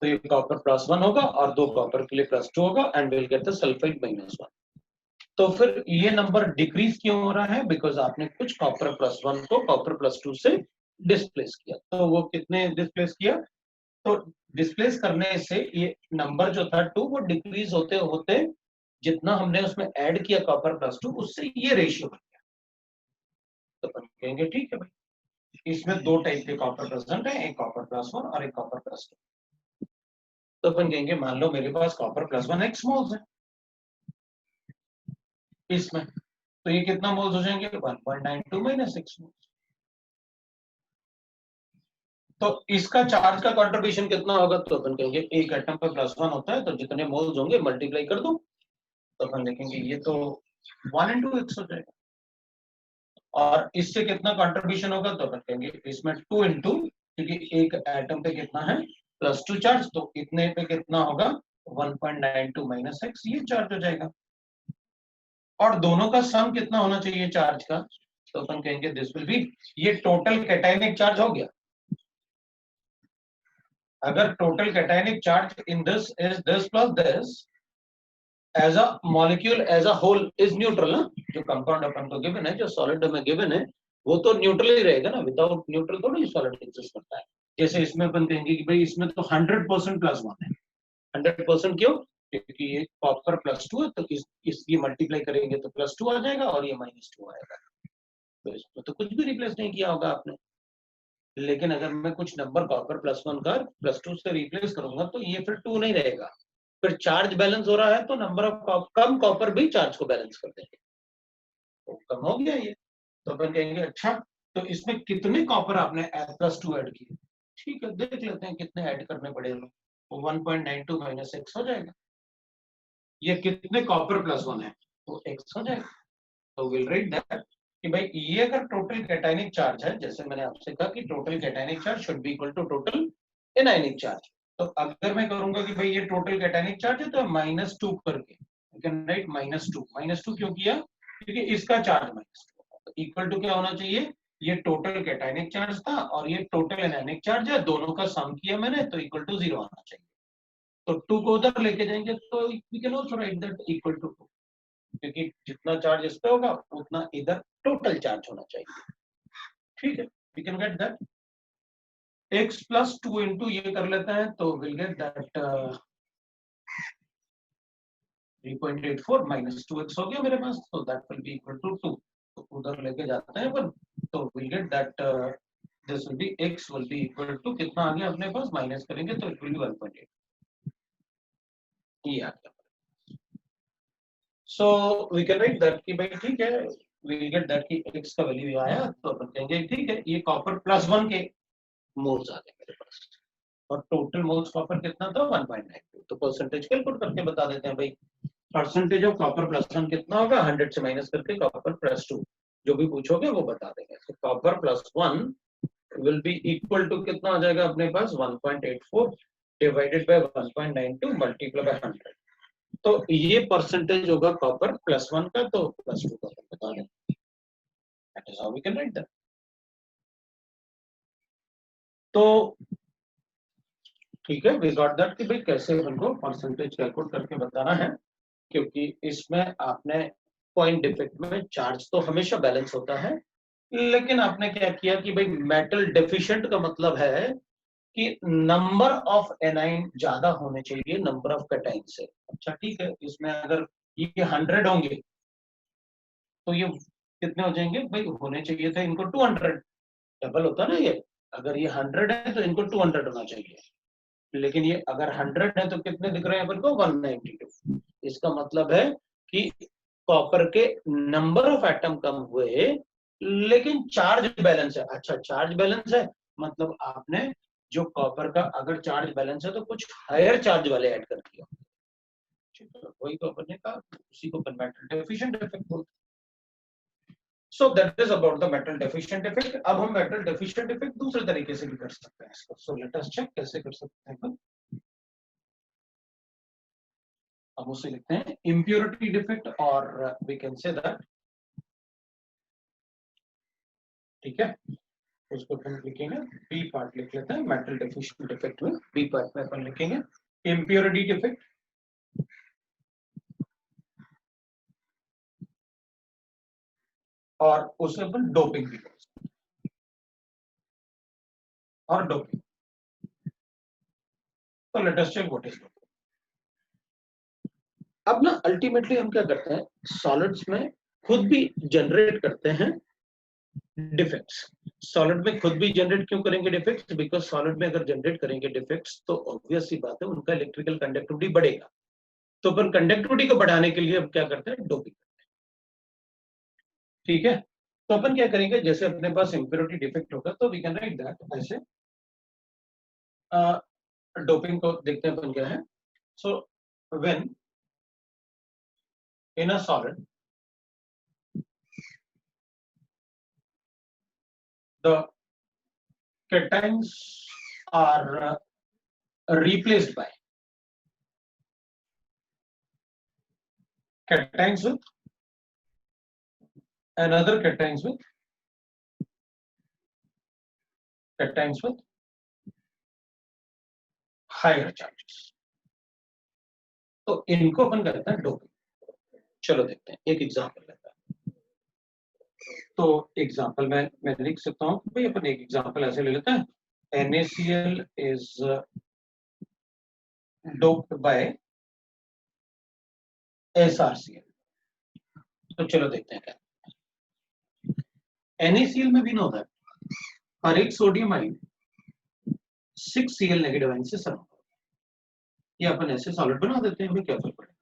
तो ये कॉपर +1 होगा और दो कॉपर के लिए +2 होगा and will get the sulphide -1। तो फिर ये नंबर डिक्रीज क्यों हो रहा है? बिकॉज आपने कुछ कॉपर +1 को कॉपर +2 से डिस्प्लेस किया। तो वो कितने डिस्प्लेस किया? तो डिस्प्लेस करने से ये नंबर जो था 2 वो डिक्रीज होते होते जितना हमने उसमें ऐड किया कॉपर +2 उससे ये रेशियो बन गया। तो अपन कहेंगे ठीक है भाई, इसमें दो टाइप के कॉपर प्रेजेंट है, एक कॉपर +1 और एक कॉपर +2। तो अपन कहेंगे मान लो मेरे पास कॉपर +1 x मोल्स है इसमें, तो ये कितना मोल्स हो जाएंगे? 1.92 - x मोल्स। तो इसका चार्ज का कंट्रीब्यूशन कितना होगा? तो अपन कहेंगे एक एटम पे +1 होता है तो जितने मोल्स होंगे मल्टीप्लाई कर दो, तो अपन देखेंगे ये तो 1 × x हो जाएगा। और इससे कितना कंट्रीब्यूशन होगा? तो अपन कहेंगे इसमें 2 × क्योंकि एक एटम पे कितना है +2 चार्ज, तो इतने पे कितना होगा 1.92 - x, ये चार्ज हो जाएगा। और दोनों का सम कितना होना चाहिए चार्ज का? तो अपन कहेंगे दिस विल बी, ये टोटल कैटायनिक चार्ज हो गया। अगर total cationic charge in this is this plus this as a molecule as a whole is neutral ना, जो कंपाउंड अपन को गिवन है, जो सॉलिड में गिवन है, वो तो न्यूट्रल ही रहेगा ना, विदाउट न्यूट्रल थोड़ी सॉलिड एग्जिस्ट करता है। जैसे इसमें अपन कहेंगे कि भाई इसमें तो 100% +1 है। 100% क्यों? क्योंकि ये कॉपर +2 है, तो इसकी मल्टीप्लाई करेंगे तो +2 आ जाएगा और ये -2 आएगा। तो इसमें तो कुछ भी रिप्लेस नहीं किया होगा आपने। लेकिन अगर मैं कुछ नंबर कॉपर +1 का +2 से रिप्लेस करूंगा तो ये फिर 2 नहीं रहेगा। फिर चार्ज बैलेंस हो रहा है तो नंबर ऑफ कम कॉपर भी चार्ज को बैलेंस कर देंगे, तो कम हो गया ये। तो अपन कहेंगे अच्छा, तो इसमें कितने कॉपर आपने +2 ऐड किए? ठीक है, देख लेते हैं कितने ऐड करने पड़ेंगे। तो 1.92 - x हो जाएगा। ये कितने कॉपर +1 है? तो x हो जाएगा। तो विल राइट दैट कि भाई ये अगर टोटल कैटायनिक चार्ज है, जैसे मैंने आपसे कहा कि total cationic charge should be equal to total anionic charge. तो अगर मैं करूंगा कि भाई ये टोटल कैटायनिक चार्ज है तो -2 करके आई कैन राइट -2 क्यों किया? क्योंकि इसका चार्ज -2 तो इक्वल टू क्या होना चाहिए? ये टोटल कैटायनिक चार्ज था और ये टोटल एनायनिक चार्ज है, दोनों का सम किया मैंने तो इक्वल टू 0 आना चाहिए। तो 2 को उधर लेके जाएंगे तो we can also write that equal to 2, क्योंकि जितना चार्ज इस पे होगा उतना इधर टोटल चार्ज होना चाहिए। ठीक है, we can get that x + 2 × ये कर लेते हैं तो विल गेट दैट 3.84 - 2x हो गया मेरे पास, तो that will be equal to 2। तो उधर लेके जाते हैं अपन, तो will get that this will be x will be equal to कितना आ गया अपने पास, माइनस करेंगे तो इट विल बी 1.8, ये आ गया। So we can write that कि भाई ठीक है, वी विल गेट दैट कि x का वैल्यू आया, तो अपन कहेंगे ठीक है, ये कॉपर +1 के मोल्स आ गए मेरे पास और टोटल मोल्स कॉपर कितना था 1.92। तो परसेंटेज कैलकुलेट करके बता देते हैं भाई, परसेंटेज ऑफ कॉपर +1 कितना होगा, 100 से माइनस करके कॉपर +2 जो भी पूछोगे वो बता देंगे। तो copper +1 will be equal to कितना आ जाएगा अपने पास 1.84 डिवाइडेड बाय 1.92 मल्टीप्लाई बाय 100। तो ये परसेंटेज होगा कॉपर +1 का, तो +2 का बता दें। That is how we can write that. तो ठीक है, वी गॉट दैट कि भाई कैसे हमको परसेंटेज कैलकुलेट करके बताना है, क्योंकि इसमें आपने पॉइंट डिफेक्ट में चार्ज तो हमेशा बैलेंस होता है, लेकिन आपने क्या किया कि भाई मेटल डेफिशिएंट का मतलब है कि नंबर ऑफ एनाइन ज्यादा होने चाहिए नंबर ऑफ कैटाइन से। अच्छा ठीक है, इसमें अगर ये 100 होंगे तो ये कितने हो जाएंगे भाई, होने चाहिए थे इनको 200, डबल होता ना ये, अगर ये 100 है तो इनको 200 होना चाहिए, लेकिन ये अगर 100 है तो कितने दिख रहे हैं अपन को 192। इसका मतलब है कि कॉपर के नंबर ऑफ एटम कम हुए लेकिन चार्ज बैलेंस है। अच्छा, चार्ज बैलेंस है मतलब आपने जो कॉपर का अगर चार्ज बैलेंस है तो कुछ हायर चार्ज वाले ऐड कर दिया, वही तो अपन ने कहा, उसी को मेटल डेफिशिएंट इफेक्ट बोलते हैं। So that is about the metal deficient effect. अब हम metal deficient effect दूसरे तरीके से भी कर सकते हैं इसको। So let us check कैसे कर सकते हैं। हम उसे लिखते हैं इम्प्योरिटी डिफेक्ट, और वी कैन से दैट, ठीक है, उसको हम लिखेंगे बी पार्ट लिख लेते हैं, मेटल डेफिशिएंट डिफेक्ट में बी पार्ट में अपन लिखेंगे इम्प्योरिटी डिफेक्ट, और उसे अपन डोपिंग भी कर सकते हैं, और डोपिंग। तो let us check what is doping. अब ना अल्टीमेटली हम क्या करते हैं, सॉलिड्स में खुद भी जनरेट करते हैं डिफेक्ट्स। सॉलिड में खुद भी जनरेट क्यों करेंगे डिफेक्ट्स? बिकॉज सॉलिड में अगर जनरेट करेंगे डिफेक्ट्स तो ऑब्वियस सी बात है उनका इलेक्ट्रिकल कंडक्टिविटी बढ़ेगा। तो अपन कंडक्टिविटी को बढ़ाने के लिए अब क्या करते हैं, डोपिंग करते हैं, ठीक है। तो अपन क्या करेंगे, जैसे अपने पास इम्प्योरिटी डिफेक्ट होगा तो वी कैन राइट दैट ऐसे, डोपिंग को देखते हैं अपन क्या है। So when in a solid the cations are replaced by cations with another cations with higher charges, तो इनको अपन कहते हैं डोपिंग। चलो देखते हैं, एक एग्जांपल लेते हैं। तो एग्जांपल में मैं लिख सकता हूं भाई, अपन एक एग्जांपल ऐसे ले लेते हैं, NaCl is doped by SrCl। तो चलो देखते हैं क्या, NaCl में भी नो दैट हर एक sodium ion 6Cl negative ion से सराउंड, ये अपन ऐसे सॉलिड बना देते हैं, क्या फर्क पड़ेगा,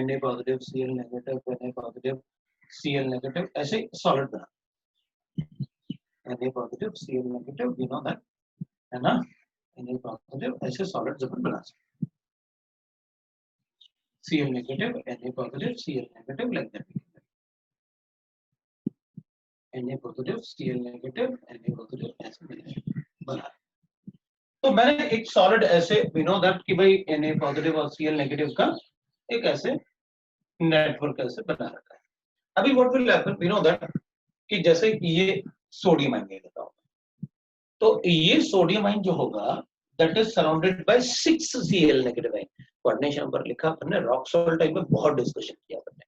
Na positive Cl negative, Na positive Cl negative, ऐसे सॉलिड बना, Na positive Cl negative, we know that, है ना, Na पॉजिटिव, ऐसे सॉलिड्स अपन बना सकते हैं, Cl negative, Na positive, Cl negative, like that, Na positive Cl negative, Na positive, ऐसे बना। तो मैंने एक सॉलिड ऐसे, वी नो दैट कि भाई Na पॉजिटिव और Cl नेगेटिव का एक ऐसे नेटवर्क ऐसे बना रखा है। अभी what will happen, we know that कि जैसे ये सोडियम आयन लेता हूं, तो ये सोडियम आयन जो होगा that is surrounded by 6Cl negative ion. Coordination पर लिखा हमने, रॉक सॉल्ट टाइप में बहुत डिस्कशन किया हमने।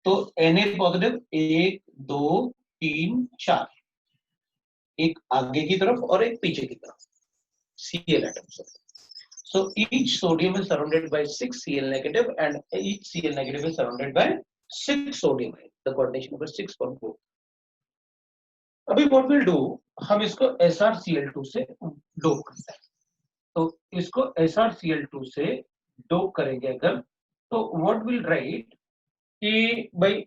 तो Na पॉजिटिव 1 2 3 4, एक आगे की तरफ और एक पीछे की तरफ Cl atoms. So each sodium is surrounded by 6 Cl negative and each Cl negative is surrounded by 6 sodium ion. The coordination number 6.4. अभी what we'll do, हम इसको SrCl2 से डोप करते हैं। तो इसको SrCl2 से डोप करेंगे अगर, तो what will write कि भाई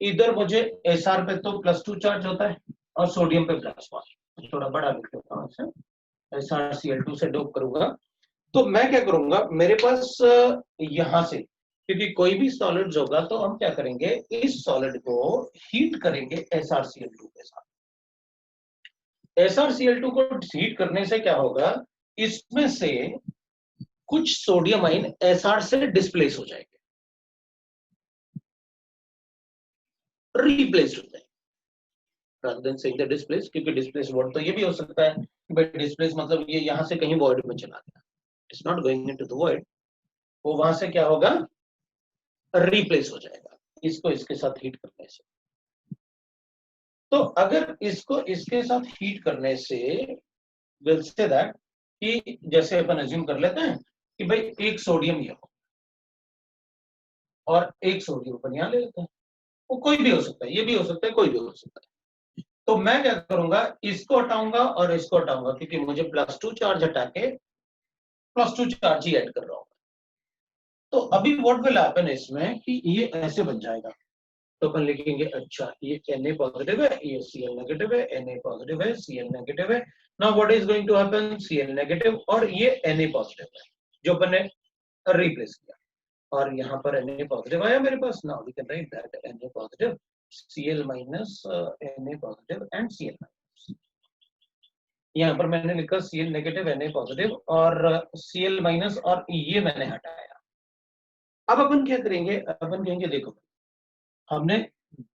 इधर मुझे Sr पे तो +2 चार्ज होता है और सोडियम पे +1, थोड़ा बड़ा लिख लेता हूँ इसे, SrCl2 से डोप करूंगा। तो मैं क्या करूंगा, मेरे पास यहां से, क्योंकि कोई भी सॉलिड्स होगा तो हम क्या करेंगे, इस सॉलिड को हीट करेंगे SrCl2 के साथ। SrCl2 को हीट करने से क्या होगा, इसमें से कुछ सोडियम आयन Sr से डिस्प्लेस हो जाएंगे, रिप्लेस हो जाएंगे, rather than saying the displace, क्योंकि डिस्प्लेस वर्ड तो ये भी हो सकता है कि भाई डिस्प्लेस मतलब ये यहां से कहीं वॉइड में चला गया, it's not going into the void, वो वहां से क्या होगा, रिप्लेस हो जाएगा इसको इसके साथ हीट करने से। तो अगर इसको इसके साथ हीट करने से, विल से दैट कि जैसे अपन अज्यूम कर लेते हैं कि भाई एक सोडियम ये हो और एक सोडियम अपन यहाँ ले लेते हैं, वो कोई भी हो सकता है, ये भी हो सकता है, कोई भी हो सकता है। तो मैं क्या करूंगा, इसको हटाऊंगा और इसको हटाऊंगा, क्योंकि मुझे +2 चार्ज हटा के +2 चार्ज ही ऐड कर रहा हूं। तो अभी व्हाट विल हैपन इसमें कि ये ऐसे बन जाएगा, तो अपन लिखेंगे अच्छा ये Na पॉजिटिव है, ये Cl नेगेटिव है, Na पॉजिटिव है, Cl नेगेटिव है। Now what is going to happen, Cl negative और ये Na पॉजिटिव है जो अपन ने रिप्लेस किया, और यहाँ पर Na पॉजिटिव आया मेरे पास। Now we can write that Na positive Cl minus Na positive and Cl minus, यहाँ पर मैंने लिखा Cl नेगेटिव Na पॉजिटिव और Cl माइनस, और ये मैंने हटाया। अब अपन क्या करेंगे, अपन कहेंगे देखो हमने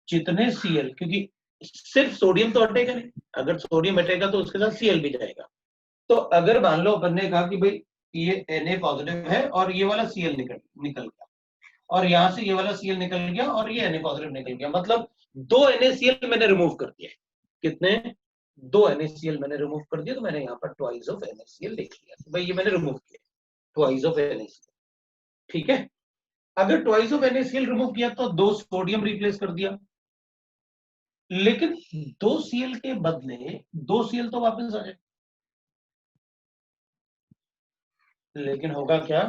जितने Cl, क्योंकि सिर्फ सोडियम तो हटेगा नहीं, अगर सोडियम हटेगा तो उसके साथ Cl भी जाएगा। तो अगर मान लो अपन ने कहा कि भाई ये Na पॉजिटिव है और ये वाला Cl निकल गया, और यहाँ से ये वाला Cl निकल गया और ये Na पॉजिटिव निकल गया, मतलब 2 NaCl मैंने रिमूव कर दिया। कितने? 2 NaCl मैंने रिमूव कर दिया, तो मैंने यहाँ पर ट्वाइस ऑफ NaCl लिख लिया। तो भाई ये मैंने रिमूव किया, ट्वाइस ऑफ NaCl, ठीक है। अगर ट्वाइस ऑफ NaCl रिमूव किया तो 2 सोडियम रिप्लेस कर दिया, लेकिन 2 Cl के बदले 2 Cl तो वापस आ जाए। लेकिन होगा क्या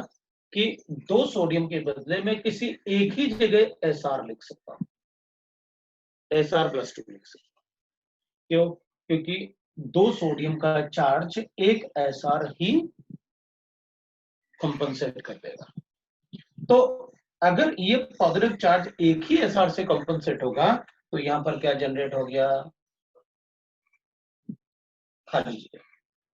कि 2 सोडियम के बदले में किसी एक ही जगह Sr लिख सकता हूं, Sr+2 लिख सकता हूं। क्यों? क्योंकि 2 सोडियम का चार्ज एक Sr ही कंपनसेट कर देगा। तो अगर ये पॉजिटिव चार्ज एक ही Sr से कंपनसेट होगा तो यहां पर क्या जनरेट हो गया? खाली जगह।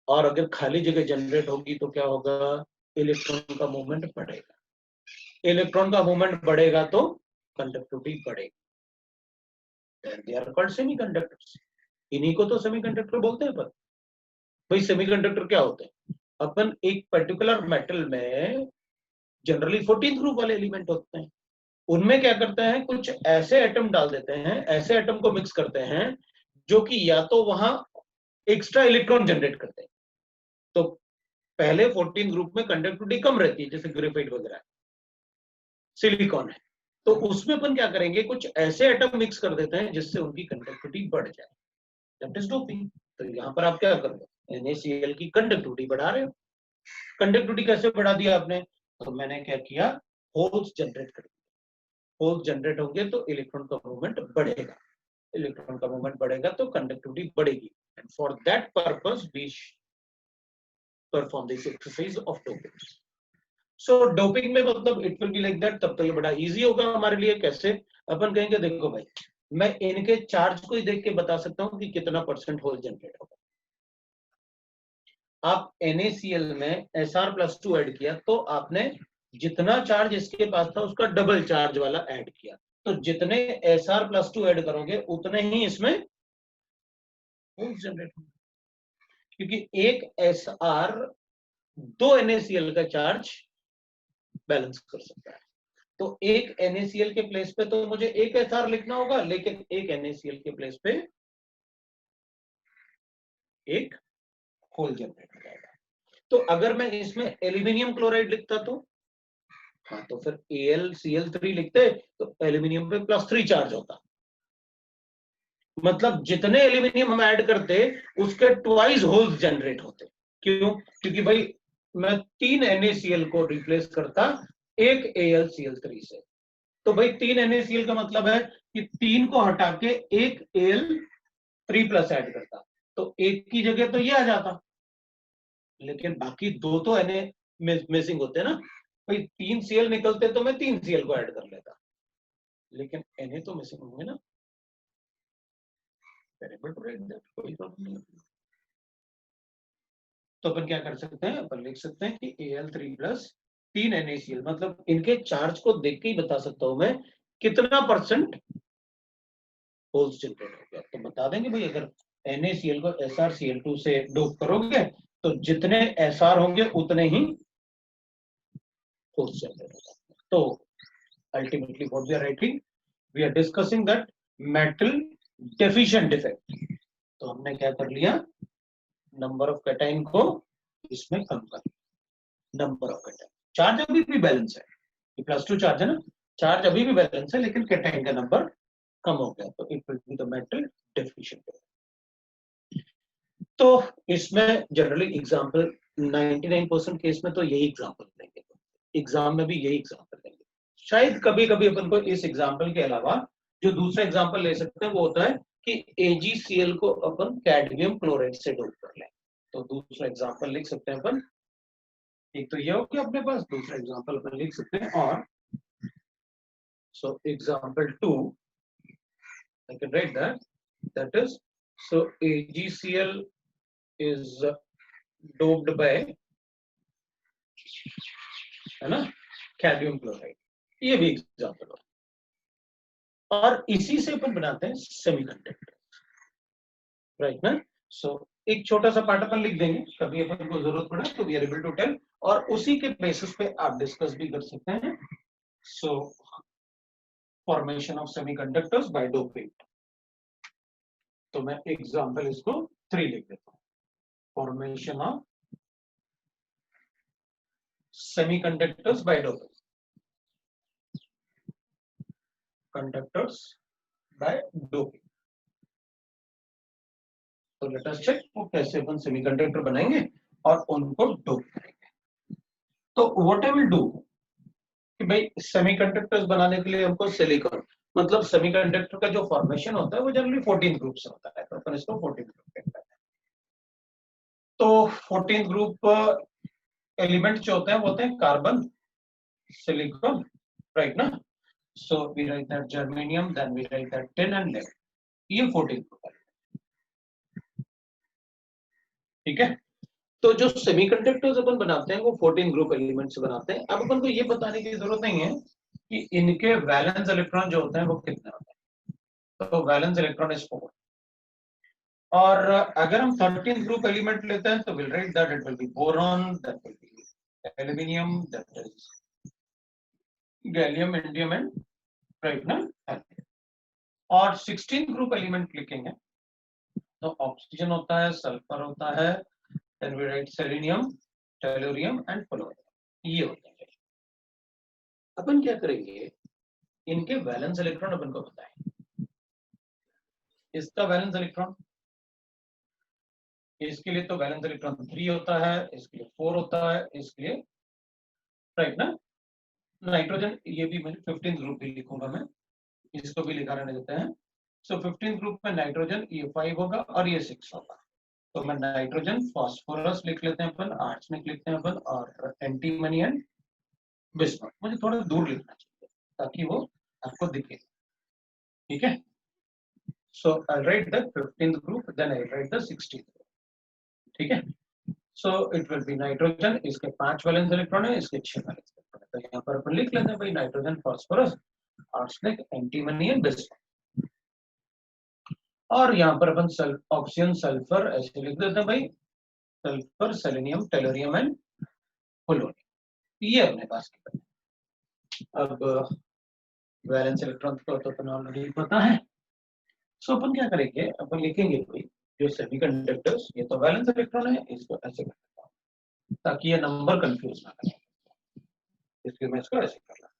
और अगर खाली जगह जनरेट होगी तो क्या होगा? इलेक्ट्रॉन का मूवमेंट बढ़ेगा। इलेक्ट्रॉन का मूवमेंट बढ़ेगा तो कंडक्टिविटी बढ़ेगी। They are called semiconductors. इन्हीं को तो सेमीकंडक्टर बोलते हैं। पर भाई सेमीकंडक्टर क्या होते हैं? अपन एक पर्टिकुलर मेटल में जनरली 14th ग्रुप वाले एलिमेंट होते हैं, उनमें क्या करते हैं, कुछ ऐसे एटम डाल देते हैं, ऐसे एटम को मिक्स करते हैं जो कि या तो वहां एक्स्ट्रा इलेक्ट्रॉन जनरेट करते हैं। तो पहले 14th ग्रुप में कंडक्टिविटी कम रहती है, जैसे ग्रेफाइट वगैरह है, सिलिकॉन है, तो उसमें अपन क्या करेंगे, कुछ ऐसे एटम मिक्स कर देते हैं जिससे उनकी कंडक्टिविटी बढ़ जाए, दैट इज डोपिंग। तो यहाँ पर आप क्या कर रहे हो? NaCl की कंडक्टिविटी बढ़ा रहे हो। कंडक्टिविटी कैसे बढ़ा दिया आपने? तो मैंने क्या किया, होल्स जनरेट कर दिया। होल्स जनरेट होंगे तो इलेक्ट्रॉन का मूवमेंट बढ़ेगा, इलेक्ट्रॉन का मूवमेंट बढ़ेगा तो कंडक्टिविटी बढ़ेगी। And for that purpose we perform this exercise of doping. So doping में मतलब it will be like that. तब तो ये बड़ा इजी होगा हमारे लिए। कैसे? अपन कहेंगे देखो भाई, मैं इनके चार्ज को ही देख के बता सकता हूं कि कितना परसेंट होल जनरेट होगा। आप NaCl में Sr+2 ऐड किया तो आपने जितना चार्ज इसके पास था उसका डबल चार्ज वाला ऐड किया, तो जितने Sr+2 ऐड करोगे उतने ही इसमें होल्स जनरेट होंगे, क्योंकि एक Sr 2 NaCl का चार्ज बैलेंस कर सकता है। तो एक NaCl के प्लेस पे तो मुझे एक Sr लिखना होगा, लेकिन एक NaCl के प्लेस पे एक होल जनरेट हो जाएगा। तो अगर मैं इसमें एल्यूमिनियम क्लोराइड लिखता तो हाँ, तो फिर AlCl3 लिखते तो एल्यूमिनियम पे +3 चार्ज होता। मतलब जितने एल्यूमिनियम हम ऐड करते उसके ट्वाइस होल्स जनरेट होते। क्यों? क्योंकि भाई मैं 3 NaCl को रिप्लेस करता एक AlCl3 से। तो भाई 3 NaCl का मतलब है कि 3 को हटा के एक Al3+ ऐड करता, तो एक की जगह तो ये आ जाता, लेकिन बाकी 2 तो Na मिसिंग होते ना। भाई 3 Cl निकलते तो मैं 3 Cl को ऐड कर लेता, लेकिन Na तो मिसिंग होंगे ना। कोई प्रॉब्लम नहीं। तो अपन क्या कर सकते हैं, अपन लिख सकते हैं कि Al3+ 3 NaCl, मतलब इनके चार्ज को देख के ही बता सकता हूं मैं कितना परसेंट होल्स जनरेट हो गया। तो बता देंगे भाई, अगर NaCl को SrCl2 से डोप करोगे तो जितने Sr होंगे उतने ही होल्स जनरेट होगा। तो ultimately what we are writing, we are discussing that metal deficient defect. तो हमने क्या कर लिया, नंबर ऑफ कैटाइन को इसमें कम कर, नंबर ऑफ कैटाइन। चार्ज अभी भी बैलेंस है, ये +2 चार्ज है ना, चार्ज अभी भी बैलेंस है, लेकिन कैटाइन का नंबर कम हो गया, तो it will be the metal deficient. तो इसमें जनरली एग्जांपल 99% केस में तो यही एग्जांपल देंगे, एग्जाम में भी यही एग्जांपल देंगे। शायद कभी कभी अपन को इस एग्जांपल के अलावा जो दूसरा एग्जांपल ले सकते हैं वो होता है कि AgCl को अपन कैडमियम क्लोराइड से डोप कर लें। तो दूसरा एग्जांपल लिख सकते हैं अपन, एक तो ये हो गया अपने पास, दूसरा एग्जांपल अपन लिख सकते हैं। और so example 2 I can write that is, so AgCl is doped by, है ना, कैडमियम क्लोराइड। ये भी एग्जाम्पल हो। और इसी से अपन बनाते हैं सेमीकंडक्टर, राइट ना। सो एक छोटा सा पार्ट अपन लिख देंगे, कभी अपन को जरूरत पड़े तो we are able to tell, और उसी के बेसिस पे आप डिस्कस भी कर सकते हैं। So formation of semiconductors by doping, तो मैं एग्जांपल इसको 3 लिख देता हूं। Formation of semiconductors by doping, conductors by doping. तो लेट अस चेक वो कैसे अपन सेमीकंडक्टर बनाएंगे और उनको डोप करेंगे। तो व्हाट आई विल डू कि भाई सेमीकंडक्टर्स बनाने के लिए हमको सिलिकॉन, मतलब सेमीकंडक्टर का जो फॉर्मेशन होता है वो जनरली 14 ग्रुप से होता है, तो अपन इसको 14 ग्रुप कहते हैं। तो 14 ग्रुप एलिमेंट जो होते हैं वो होते हैं कार्बन, सिलिकॉन, राइट ना। So we write that germanium, then we write that tin and lead, ये 14 ग्रुप है, ठीक है। तो जो सेमीकंडक्टर्स अपन बनाते हैं वो 14 ग्रुप एलिमेंट से बनाते हैं। अब अपन को ये बताने की जरूरत नहीं है कि इनके वैलेंस इलेक्ट्रॉन जो होते हैं वो कितने होते हैं। तो वैलेंस इलेक्ट्रॉन इज 4, और अगर हम 13 ग्रुप एलिमेंट लेते हैं तो will write that it will B boron, that will B aluminium, that is gallium, indium and, right ना। और 16 ग्रुप एलिमेंट लिखेंगे तो ऑक्सीजन होता है, सल्फर होता है, then we write selenium, tellurium and polonium, ये होते हैं। अपन क्या करेंगे, इनके वैलेंस इलेक्ट्रॉन अपन को पता है। इसका वैलेंस इलेक्ट्रॉन, इसके लिए तो वैलेंस इलेक्ट्रॉन 3 होता है, इसके लिए 4 होता है, इसके लिए, राइट ना। नाइट्रोजन, ये भी मैं 15 ग्रुप भी लिखूंगा, मैं इसको भी लिखा रहने देते हैं। सो 15 ग्रुप में नाइट्रोजन ये 5 होगा और ये 6 होगा। तो मैं नाइट्रोजन, फास्फोरस लिख लेते हैं अपन, आर्सेनिक लिखते हैं अपन, और एंटीमनी एंड बिस्मथ। मुझे थोड़ा दूर लिखना चाहिए ताकि वो आपको दिखे, ठीक है। So I write the 15th group, then I write the 16th group, ठीक है। So it will be nitrogen, इसके 5 वैलेंस इलेक्ट्रॉन है, इसके 6 वैलेंस इलेक्ट्रॉन है। तो यहाँ पर अपन लिख लेते हैं भाई nitrogen, phosphorus, arsenic, antimony and bismuth. और यहाँ पर अपन ऑक्सीजन, सल्फर ऐसे लिख देते हैं भाई, sulphur, selenium, tellurium and polonium, ये अपने पास की। अब वैलेंस इलेक्ट्रॉन को तो अपन ऑलरेडी पता है। सो अपन क्या करेंगे, अपन लिखेंगे भाई जो सेमीकंडक्टर्स, ये तो वैलेंस इलेक्ट्रॉन है, इसको ऐसे कर देता हूं ताकि ये नंबर कंफ्यूज ना करें, इसलिए मैं इसको ऐसे कर रहा।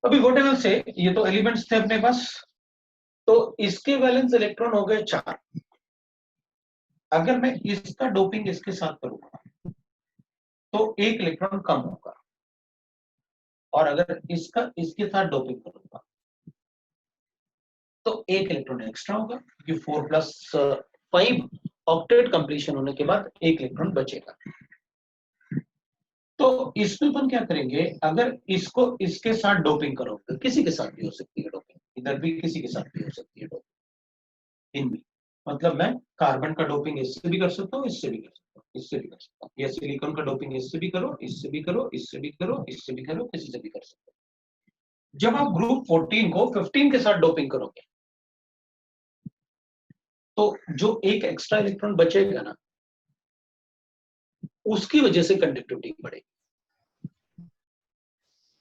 अभी व्हाट आई विल से, ये तो एलिमेंट्स थे अपने पास, तो इसके वैलेंस इलेक्ट्रॉन हो गए 4। अगर मैं इसका डोपिंग इसके साथ करूंगा तो 1 इलेक्ट्रॉन कम होगा, और अगर इसका इसके साथ डोपिंग करूंगा तो 1 इलेक्ट्रॉन एक्स्ट्रा होगा, क्योंकि 4 + 5 ऑक्टेट कंप्लीशन होने के बाद 1 इलेक्ट्रॉन बचेगा। तो इसमें अपन क्या करेंगे, अगर इसको इसके साथ डोपिंग करोगे, किसी के साथ भी हो सकती है डोपिंग, इधर भी किसी के साथ भी हो सकती है डोपिंग, इनमें मतलब मैं कार्बन का डोपिंग इससे भी कर सकता हूँ, इससे भी कर सकता हूँ, इससे भी कर सकता हूँ, या सिलिकॉन का डोपिंग इससे भी करो, इससे भी करो, इससे भी करो, इससे भी करो, किसी से भी कर सकते हो। जब आप ग्रुप 14 को 15 के साथ डोपिंग करोगे तो जो 1 एक्स्ट्रा इलेक्ट्रॉन बचेगा ना, उसकी वजह से कंडक्टिविटी बढ़ेगी।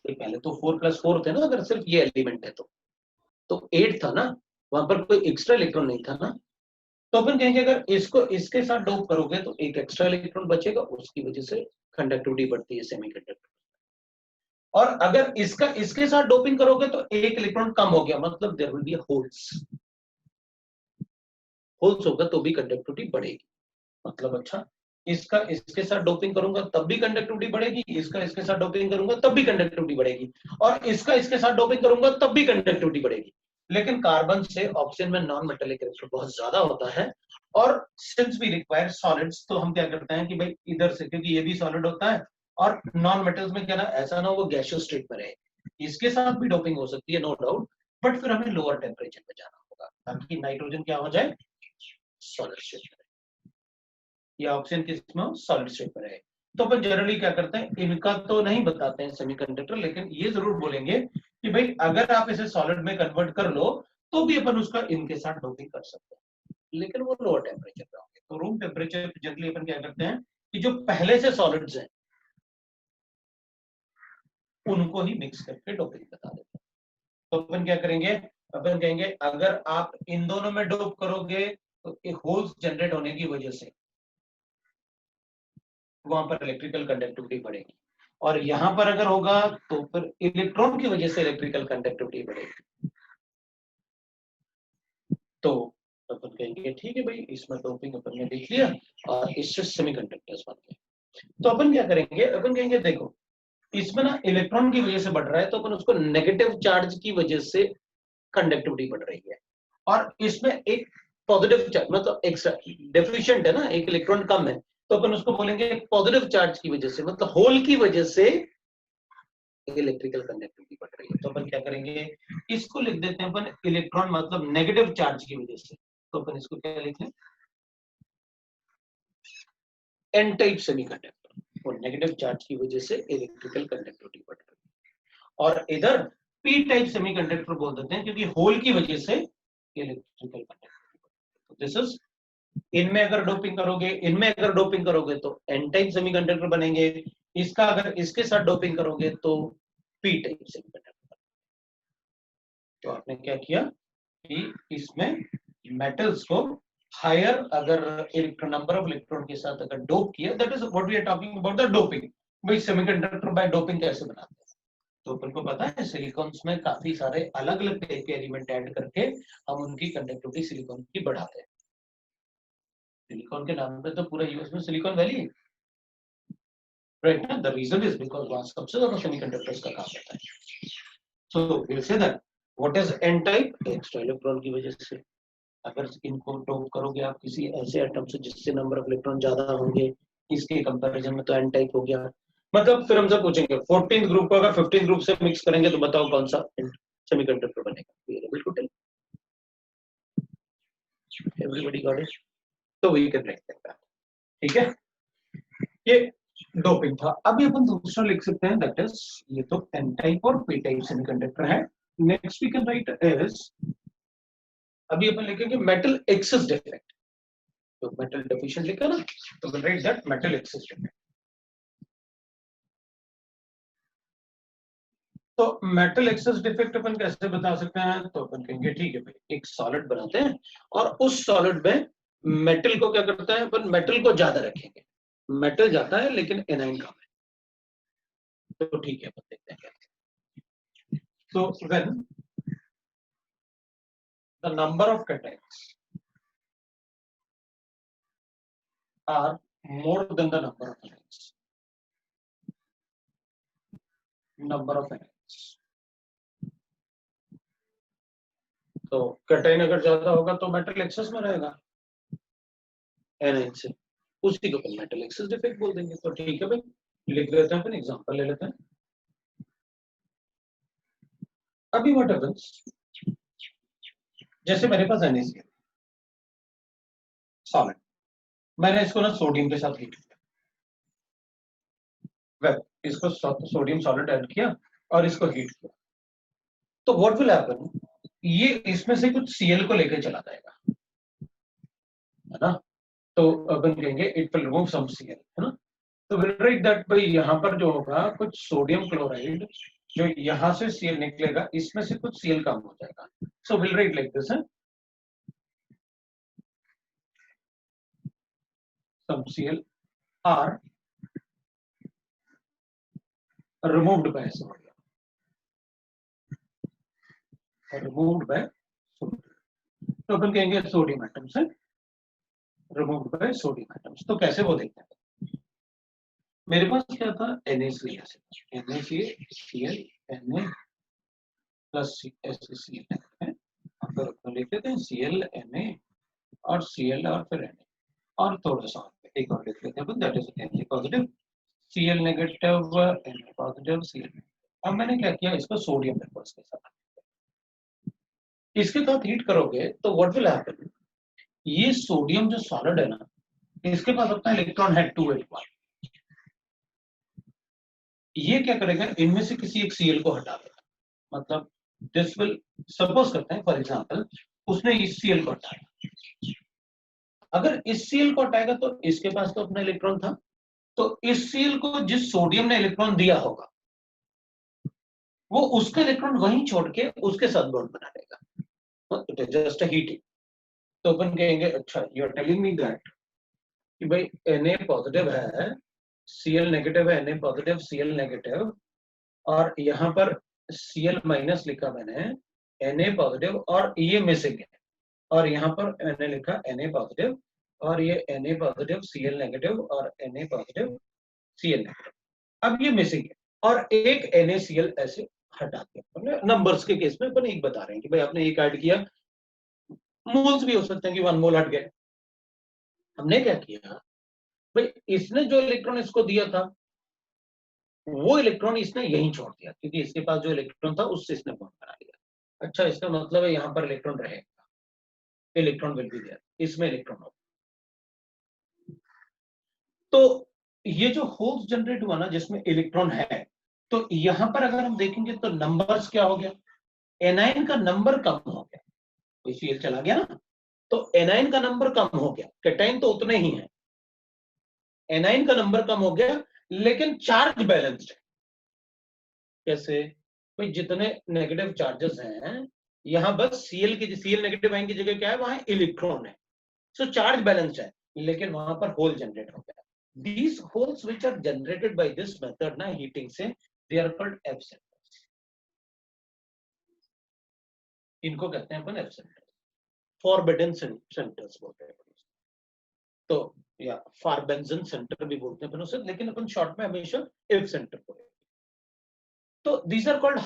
पहले तो 4 + 4 थे ना, अगर सिर्फ ये एलिमेंट है तो 8 था ना, वहां पर कोई एक्स्ट्रा इलेक्ट्रॉन नहीं था ना। तो अपन कहेंगे अगर इसको इसके साथ डोप करोगे तो 1 एक्स्ट्रा इलेक्ट्रॉन बचेगा, उसकी वजह से कंडक्टिविटी बढ़ती है सेमीकंडक्टर। और अगर इसका इसके साथ डोपिंग करोगे तो 1 इलेक्ट्रॉन कम हो गया, मतलब देयर विल बी होल्स होगा तो भी कंडक्टिविटी बढ़ेगी। मतलब अच्छा, इसका इसके साथ डोपिंग करूंगा तब भी कंडक्टिविटी बढ़ेगी, इसका इसके साथ डोपिंग करूंगा तब भी कंडक्टिविटी बढ़ेगी, और इसका इसके साथ डोपिंग करूंगा तब भी कंडक्टिविटी बढ़ेगी। लेकिन कार्बन से ऑक्सीजन में नॉन मेटेलिक इलेक्ट्रॉन बहुत ज्यादा होता है, और सिंस वी रिक्वायर सॉलिड्स, तो हम क्या करते हैं कि भाई इधर से, क्योंकि ये भी सॉलिड होता है और नॉन मेटल्स में क्या ना, ऐसा ना हो वो गैसियस स्टेट में रहे, इसके साथ भी डोपिंग हो सकती है, नो डाउट, बट फिर हमें लोअर टेम्परेचर पे जाना होगा ताकि नाइट्रोजन क्या हो जाए, सॉलिड स्टेट में, या ऑक्सीजन किस में हो, सॉलिड स्टेट में रहे। तो अपन जनरली क्या करते हैं, इनका तो नहीं बताते हैं सेमीकंडक्टर, लेकिन ये जरूर बोलेंगे कि भाई अगर आप इसे सॉलिड में कन्वर्ट कर लो तो भी अपन उसका इनके साथ डोपिंग कर सकते हैं, लेकिन वो लोअर टेम्परेचर पे होंगे। तो रूम टेम्परेचर पे जनरली अपन क्या करते हैं कि जो पहले से सॉलिड्स हैं उनको ही मिक्स करके डोपिंग बता देते हैं। तो अपन क्या करेंगे, अपन कहेंगे अगर आप इन दोनों में डोप करोगे तो एक होल्स जनरेट होने की वजह से वहां पर इलेक्ट्रिकल कंडक्टिविटी बढ़ेगी, और यहां पर अगर होगा तो फिर इलेक्ट्रॉन की वजह से इलेक्ट्रिकल कंडक्टिविटी बढ़ेगी। तो अपन कहेंगे ठीक है भाई, इसमें डोपिंग अपन ने देख लिया और इससे सेमीकंडक्टर्स बन गए। तो अपन क्या करेंगे, अपन कहेंगे देखो इसमें ना इलेक्ट्रॉन की वजह से बढ़ रहा है, तो अपन उसको नेगेटिव चार्ज की वजह से कंडक्टिविटी बढ़ रही है, और इसमें एक पॉजिटिव चार्ज मतलब एक डेफिशिएंट है ना, एक इलेक्ट्रॉन कम है, तो अपन उसको बोलेंगे पॉजिटिव चार्ज की वजह से, मतलब होल की वजह से इलेक्ट्रिकल कंडक्टिविटी बढ़ रही है। तो अपन क्या करेंगे, इसको लिख देते हैं अपन इलेक्ट्रॉन मतलब नेगेटिव चार्ज की वजह से। तो अपन इसको क्या लिखें, एन टाइप सेमीकंडक्टर, और नेगेटिव चार्ज की वजह से इलेक्ट्रिकल कंडक्टिविटी बढ़ रही है। और इधर पी टाइप सेमीकंडक्टर बोल देते हैं क्योंकि होल की वजह से इलेक्ट्रिकल कंडक्टिविटी। दिस इज, इनमें अगर डोपिंग करोगे, इनमें अगर डोपिंग करोगे तो एन टाइप सेमीकंडक्टर बनेंगे, इसका अगर इसके साथ डोपिंग करोगे तो पी टाइप सेमीकंडक्टर। तो आपने क्या किया कि इसमें मेटल्स को हायर अगर नंबर ऑफ इलेक्ट्रॉन के साथ अगर डोप किया, that is what we are talking about the doping. भाई सेमीकंडक्टर बाय डोपिंग कैसे बनाते हैं, तो अपन को पता है सिलिकॉन्स में काफी सारे अलग अलग टाइप के एलिमेंट ऐड करके हम उनकी कंडक्टिविटी सिलिकॉन की बढ़ाते हैं। सिलिकॉन के नाम पे तो पूरा यूएस में सिलिकॉन वैली है, राइट ना। द रीजन इज बिकॉज वहां सबसे ज्यादा सेमीकंडक्टर्स का काम होता है। So will say that what is an type, extra electron की वजह से। अगर इनको डोप करोगे आप किसी ऐसे एटम से जिससे नंबर ऑफ इलेक्ट्रॉन ज्यादा होंगे, इसके कंपैरिजन में, तो एन टाइप हो गया। मतलब फिर हमसे पूछेंगे 14th ग्रुप को अगर 15th ग्रुप से मिक्स करेंगे तो बताओ कौन सा सेमीकंडक्टर बनेगा। बिल्कुल, एवरीबॉडी गॉट इट। तो वी कैन राइट दैट, ठीक है। ये डोपिंग था। अभी अपन दूसरा लिख सकते हैं, दैट इज, ये तो एन टाइप और पी टाइप सेमीकंडक्टर है। Next we can write is, अभी अपन लिखेंगे मेटल एक्सेस डिफेक्ट। तो मेटल डेफिशिएंट लिखा ना, तो will write that metal excess defect. तो मेटल एक्सेस डिफेक्ट अपन कैसे बता सकते हैं, तो अपन कहेंगे ठीक है भाई, एक सॉलिड बनाते हैं और उस सॉलिड में मेटल को क्या करता है, अपन मेटल को ज्यादा रखेंगे, मेटल जाता है लेकिन एनाइन कम है। तो ठीक है, अपन देखते हैं क्या। तो when the number of cations are more than the number of anions, number of anions, तो कैटाइन अगर ज्यादा होगा तो मेटल एक्सेस में रहेगा एनाइन से, उसी को अपन मेटल एक्सेस डिफेक्ट बोल देंगे। तो ठीक है भाई, लिख लेते हैं, अपन एग्जांपल ले लेते हैं। अभी व्हाट हैपेंस, जैसे मेरे पास NaCl सॉलिड, मैंने इसको ना सोडियम के साथ हीट किया, वेल इसको सोडियम सॉलिड ऐड किया और इसको हीट किया, तो व्हाट विल हैपन, ये इसमें से कुछ Cl को लेकर चला जाएगा, है ना। तो अपन कहेंगे it will remove some Cl, है ना। तो विल राइट दैट भाई यहाँ पर जो होगा कुछ सोडियम क्लोराइड जो यहाँ से Cl निकलेगा, इसमें से कुछ Cl कम हो जाएगा। So will write like this है, some Cl are removed by sodium, removed by sodium। तो अपन कहेंगे सोडियम एटम्स है removed by sodium atoms। तो कैसे वो देखते हैं, मेरे पास क्या था NaCl, NaCl Na plus HCl है, अगर अपन लिख देते हैं Cl Na और Cl और फिर Na, और थोड़ा सा एक और लिख लेते हैं, that is Na positive Cl negative Na positive Cl। अब मैंने क्या किया, इसको सोडियम वेपर्स के साथ, इसके साथ हीट करोगे तो व्हाट विल हैपन, ये सोडियम जो सॉलिड है ना, इसके पास अपना इलेक्ट्रॉन है 281, ये क्या करेगा, इनमें से किसी एक Cl को हटा देगा। मतलब दिस विल, सपोज करते हैं फॉर एग्जांपल उसने इस Cl को हटाया, अगर इस Cl को हटाएगा तो इसके पास तो अपना इलेक्ट्रॉन था, तो इस Cl को जिस सोडियम ने इलेक्ट्रॉन दिया होगा वो उसका इलेक्ट्रॉन वहीं छोड़ के उसके साथ बॉन्ड बना लेगा। It is just a heating. तो अपन कहेंगे अच्छा you are telling me that कि भाई Na पॉजिटिव है, Cl नेगेटिव है, Na पॉजिटिव Cl नेगेटिव, और यहाँ पर Cl माइनस लिखा मैंने, Na पॉजिटिव और ये मिसिंग है, और यहाँ पर मैंने लिखा Na पॉजिटिव और ये Na पॉजिटिव Cl नेगेटिव और Na पॉजिटिव Cl नेगेटिव, अब ये मिसिंग है, और एक NaCl ऐसे हटा दिया। नंबर्स के केस में अपन एक बता रहे हैं कि भाई आपने एक ऐड किया, मोल्स भी हो सकते हैं कि 1 मोल हट गए। हमने क्या किया भाई, इसने जो इलेक्ट्रॉन इसको दिया था वो इलेक्ट्रॉन इसने यहीं छोड़ दिया, क्योंकि इसके पास जो इलेक्ट्रॉन था उससे इसने बॉन्ड बना लिया। अच्छा इसका मतलब है यहाँ पर इलेक्ट्रॉन रहेगा, इलेक्ट्रॉन विल बी देयर, इसमें इलेक्ट्रॉन होगा। तो ये जो होल्स जनरेट हुआ ना जिसमें इलेक्ट्रॉन है, तो यहां पर अगर हम देखेंगे तो नंबर्स क्या हो गया, एनायन का नंबर कम हो गया, तो Cl चला गया ना, तो एनायन का नंबर कम हो गया, कैटायन तो उतने ही है, एनायन का नंबर कम हो गया लेकिन चार्ज बैलेंस्ड है। कैसे भाई, जितने नेगेटिव चार्जेस हैं यहां बस Cl नेगेटिव आयन की जगह क्या है, वहां इलेक्ट्रॉन है, सो चार्ज बैलेंस्ड है, लेकिन वहां पर होल जनरेट हो गया। These holes which are generated by this method ना heating से, they are called F centers। इनको कहते हैं अपन F centers, forbidden centers बोलते हैं तो, या फारबेंजन सेंटर भी बोलते हैं अपन उसे, लेकिन अपन शॉर्ट में हमेशा F सेंटर बोलेंगे। तो these are called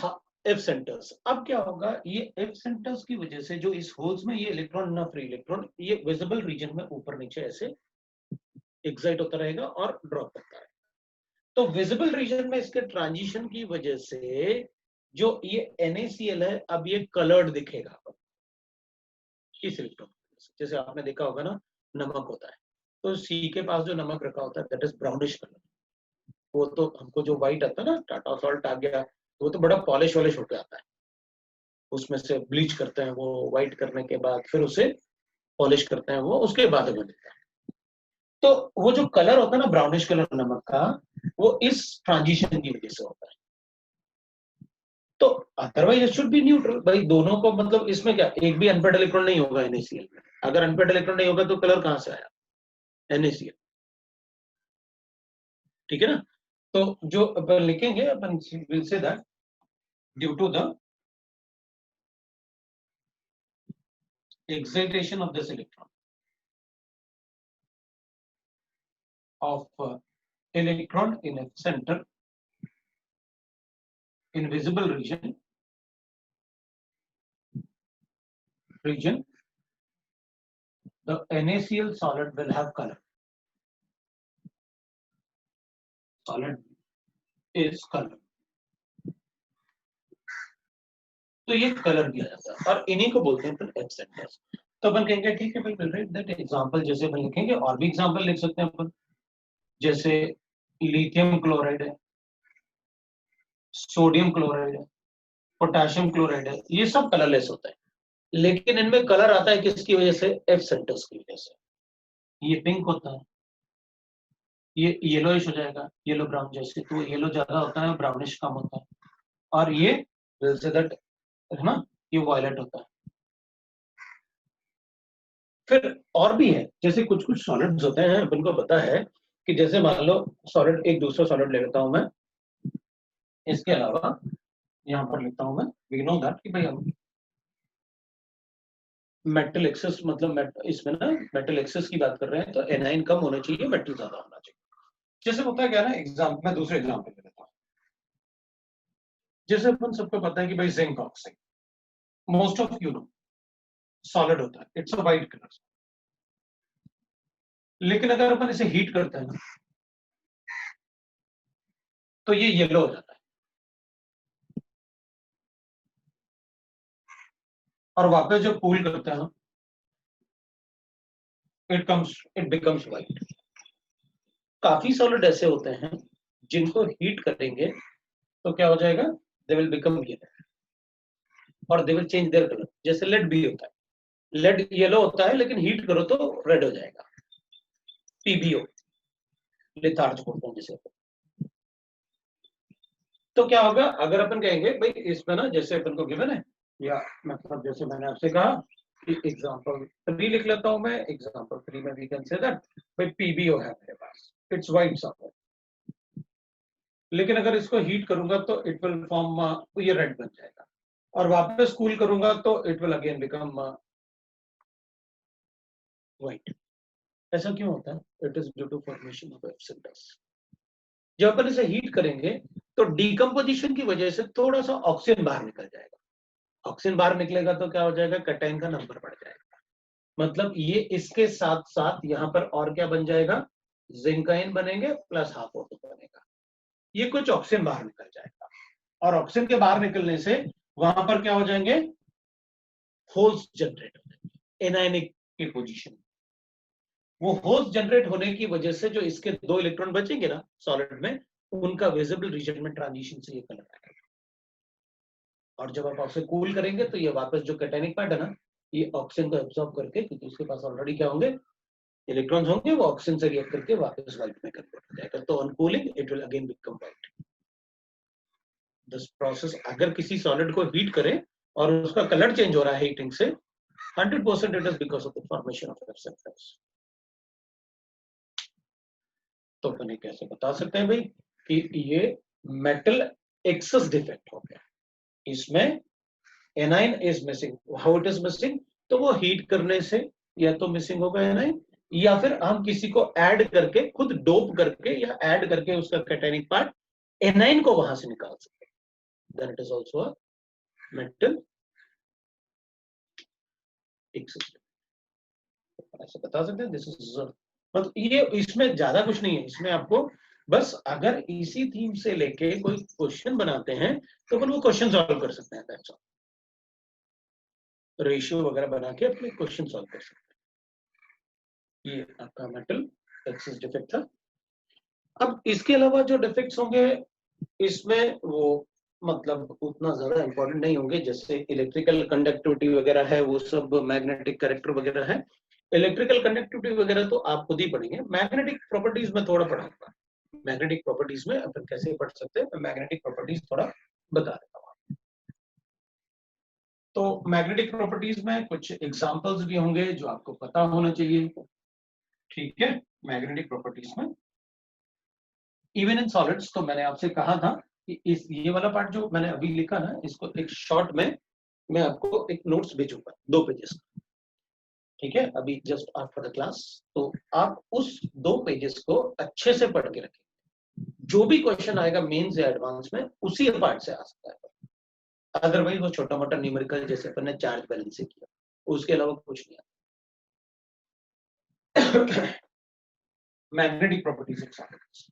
F centers। अब क्या होगा, ये F centers की वजह से जो इस होल्स में ये इलेक्ट्रॉन ना फ्री इलेक्ट्रॉन ये विजिबल रीजन में ऊपर नीचे ऐसे एक्साइट होता रहेगा और ड्रॉप करता है। तो विजिबल रीजन में इसके ट्रांजिशन की वजह से जो ये NaCl है अब ये कलर्ड दिखेगा इस इलेक्ट्रॉन। जैसे आपने देखा होगा ना, नमक होता है तो सी के पास जो नमक रखा होता है दैट इज ब्राउनिश कलर, वो तो हमको जो व्हाइट आता है ना, टाटा सॉल्ट आ गया, वो तो बड़ा पॉलिश वॉलिश होकर आता है, उसमें से ब्लीच करते हैं वो, व्हाइट करने के बाद फिर उसे पॉलिश करते हैं वो, उसके बाद हमें मिलता है। तो वो जो कलर होता है ना ब्राउनिश कलर नमक का, वो इस ट्रांजिशन की वजह से होता है। तो otherwise it should be neutral भाई, दोनों को मतलब इसमें क्या, एक भी अनपेड इलेक्ट्रॉन नहीं होगा NaCl में, अगर अनपेड इलेक्ट्रॉन नहीं होगा तो कलर कहां से आया, NaCl, ठीक है ना। तो जो अपन लिखेंगे, अपन will say that due to the excitation of this electron of electron in a center in visible region the NaCl solid will have color, solid is color, तो ये कलर दिया जाता है और इन्हीं को बोलते हैं अपन F centers। तो अपन कहेंगे ठीक है भाई, विल राइट दैट एग्जांपल, जैसे अपन लिखेंगे और भी एग्जांपल लिख सकते हैं अपन, जैसे लिथियम क्लोराइड है, सोडियम क्लोराइड है, पोटेशियम क्लोराइड है, ये सब कलरलेस होता है, लेकिन इनमें कलर आता है किसकी वजह से, F सेंटर्स की वजह से। ये पिंक होता है, ये येलोइश हो जाएगा, येलो ब्राउन जैसे, तो येलो ज्यादा होता है, ब्राउनिश कम होता है, और ये दैट है ना, ये वायलेट होता है। फिर और भी है, जैसे कुछ कुछ सॉलिड्स होते हैं, अपन को पता है कि जैसे मान लो सॉलिड, एक दूसरा सॉलिड ले लेता हूं मैं, इसके अलावा यहाँ पर लिखता हूं मैं, वी नो दैट कि भाई हम मेटल एक्सेस, मतलब इसमें ना मेटल एक्सेस की बात कर रहे हैं, तो एनाइन कम होना चाहिए, मेटल ज्यादा होना चाहिए। जैसे होता है क्या ना, एग्जाम्पल मैं दूसरे एग्जाम्पल ले लेता हूँ, जैसे अपन सबको पता है कि भाई zinc oxide, most of you know, solid होता है, इट्स अ वाइट कलर, लेकिन अगर अपन इसे हीट करते हैं ना तो ये येलो हो जाता है, और वापस जब कूल करते हैं ना इट बिकम्स व्हाइट। काफी सॉलिड ऐसे होते हैं जिनको हीट करेंगे तो क्या हो जाएगा, दे विल बिकम येलो और they will change their colour. जैसे लेड भी होता है, लेड येलो होता है लेकिन हीट करो तो रेड हो जाएगा, पीबीओ, लिथार्ज बोलते हैं जिसे। तो क्या होगा अगर अपन कहेंगे भाई इसमें ना, जैसे अपन को गिवन है, या मतलब जैसे मैंने आपसे कहा कि एग्जांपल 3 लिख लेता हूं मैं, एग्जांपल 3 में वी कैन से दैट भाई पीबीओ है मेरे पास, इट्स व्हाइट सॉलिड, लेकिन अगर इसको हीट करूंगा तो इट विल फॉर्म, ये रेड बन जाएगा, और वापस कूल करूंगा तो it will again become white. ऐसा क्यों होता है? It is due to formation of absinth dust. जब अपन इसे हीट करेंगे तो डीकंपोजिशन की वजह से थोड़ा सा ऑक्सीजन बाहर निकल जाएगा, ऑक्सीजन बाहर निकलेगा तो क्या हो जाएगा, कैटायन का नंबर बढ़ जाएगा, मतलब ये इसके साथ साथ यहाँ पर और क्या बन जाएगा, जिंक आयन बनेंगे प्लस हाफ ऑटो बनेगा, ये कुछ ऑक्सीजन बाहर निकल जाएगा, और ऑक्सीजन के बाहर निकलने से वहां पर क्या हो जाएंगे, होल्स जनरेट हो जाएंगे एनायनिक की पोजीशन। वो होल्स जनरेट होने की वजह से जो इसके 2 इलेक्ट्रॉन बचेंगे ना सॉलिड में, उनका विजिबल रीजन में ट्रांजिशन से ये कलर आएगा, और जब आप ऑक्सीजन कूल करेंगे तो ये वापस जो कैटायनिक पार्ट है ना, ये ऑक्सीजन को एब्सॉर्ब करके, क्योंकि उसके पास ऑलरेडी क्या होंगे, इलेक्ट्रॉन्स होंगे, वो ऑक्सीजन से रिएक्ट करके वापस व्हाइट में कन्वर्ट हो जाएगा, तो on cooling it will again become white. This process अगर किसी सॉलिड को हीट करें और उसका कलर चेंज हो रहा है हीटिंग से, 100% it is because of the formation of absinth dust. तो अपन कैसे बता सकते हैं भाई कि ये मेटल एक्सेस डिफेक्ट हो गया, इसमें A9 is missing. How it is missing? तो वो हीट करने से या तो मिसिंग होगा एनाइन, या फिर हम किसी को ऐड करके, खुद डोप करके या ऐड करके उसका कैटायनिक पार्ट एनाइन को वहां से निकाल सकते हैं, then it is also a metal excess. ऐसे बता सकते हैं, दिस इज मतलब ये, इसमें ज्यादा कुछ नहीं है, इसमें आपको बस अगर इसी थीम से लेके कोई क्वेश्चन बनाते हैं तो अपन वो क्वेश्चन सॉल्व कर सकते हैं, दैट्स ऑल। रेशियो वगैरह बना के अपने क्वेश्चन सॉल्व कर सकते हैं। ये आपका मेटल एक्सेस डिफेक्ट था। अब इसके अलावा जो डिफेक्ट्स होंगे इसमें वो मतलब उतना ज्यादा इंपॉर्टेंट नहीं होंगे, जैसे इलेक्ट्रिकल कंडक्टिविटी वगैरह है, वो सब मैग्नेटिक कैरेक्टर वगैरह है। इलेक्ट्रिकल कंडक्टिविटी वगैरह तो आप खुद ही पढ़ेंगे, मैग्नेटिक प्रॉपर्टीज में थोड़ा पढ़ाऊंगा। मैग्नेटिक प्रॉपर्टीज में अपन कैसे पढ़ सकते हैं, मैग्नेटिक प्रॉपर्टीज थोड़ा बता देता हूँ। तो मैग्नेटिक प्रॉपर्टीज में कुछ एग्जांपल्स भी होंगे जो आपको पता होना चाहिए, ठीक है। मैग्नेटिक प्रॉपर्टीज में इवन इन सॉलिड्स, तो मैंने आपसे कहा था कि इस ये वाला पार्ट जो मैंने अभी लिखा ना, इसको एक शॉर्ट में मैं आपको एक नोट्स भेजूंगा 2 पेजेस, ठीक है, अभी जस्ट आफ्टर द क्लास। तो आप उस 2 पेजेस को अच्छे से पढ़ के रखें, जो भी क्वेश्चन आएगा मेंस या एडवांस में उसी पार्ट से आ सकता है, अदरवाइज वो छोटा मोटा न्यूमेरिकल जैसे अपन ने चार्ज बैलेंस से किया, उसके अलावा कुछ नहीं आता। Magnetic properties of solids.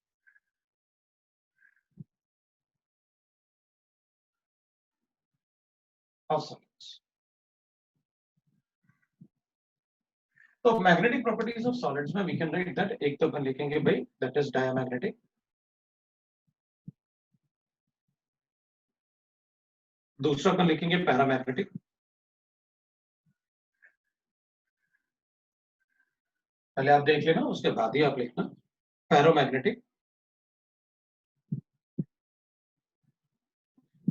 तो मैग्नेटिक प्रॉपर्टीज ऑफ सॉलिड्स में वी कैन राइट दैट, एक तो अपन लिखेंगे भाई दैट इज डायमैग्नेटिक, दूसरा अपन लिखेंगे पैरामैग्नेटिक, पहले आप देख लेना उसके बाद ही आप लिखना paramagnetic,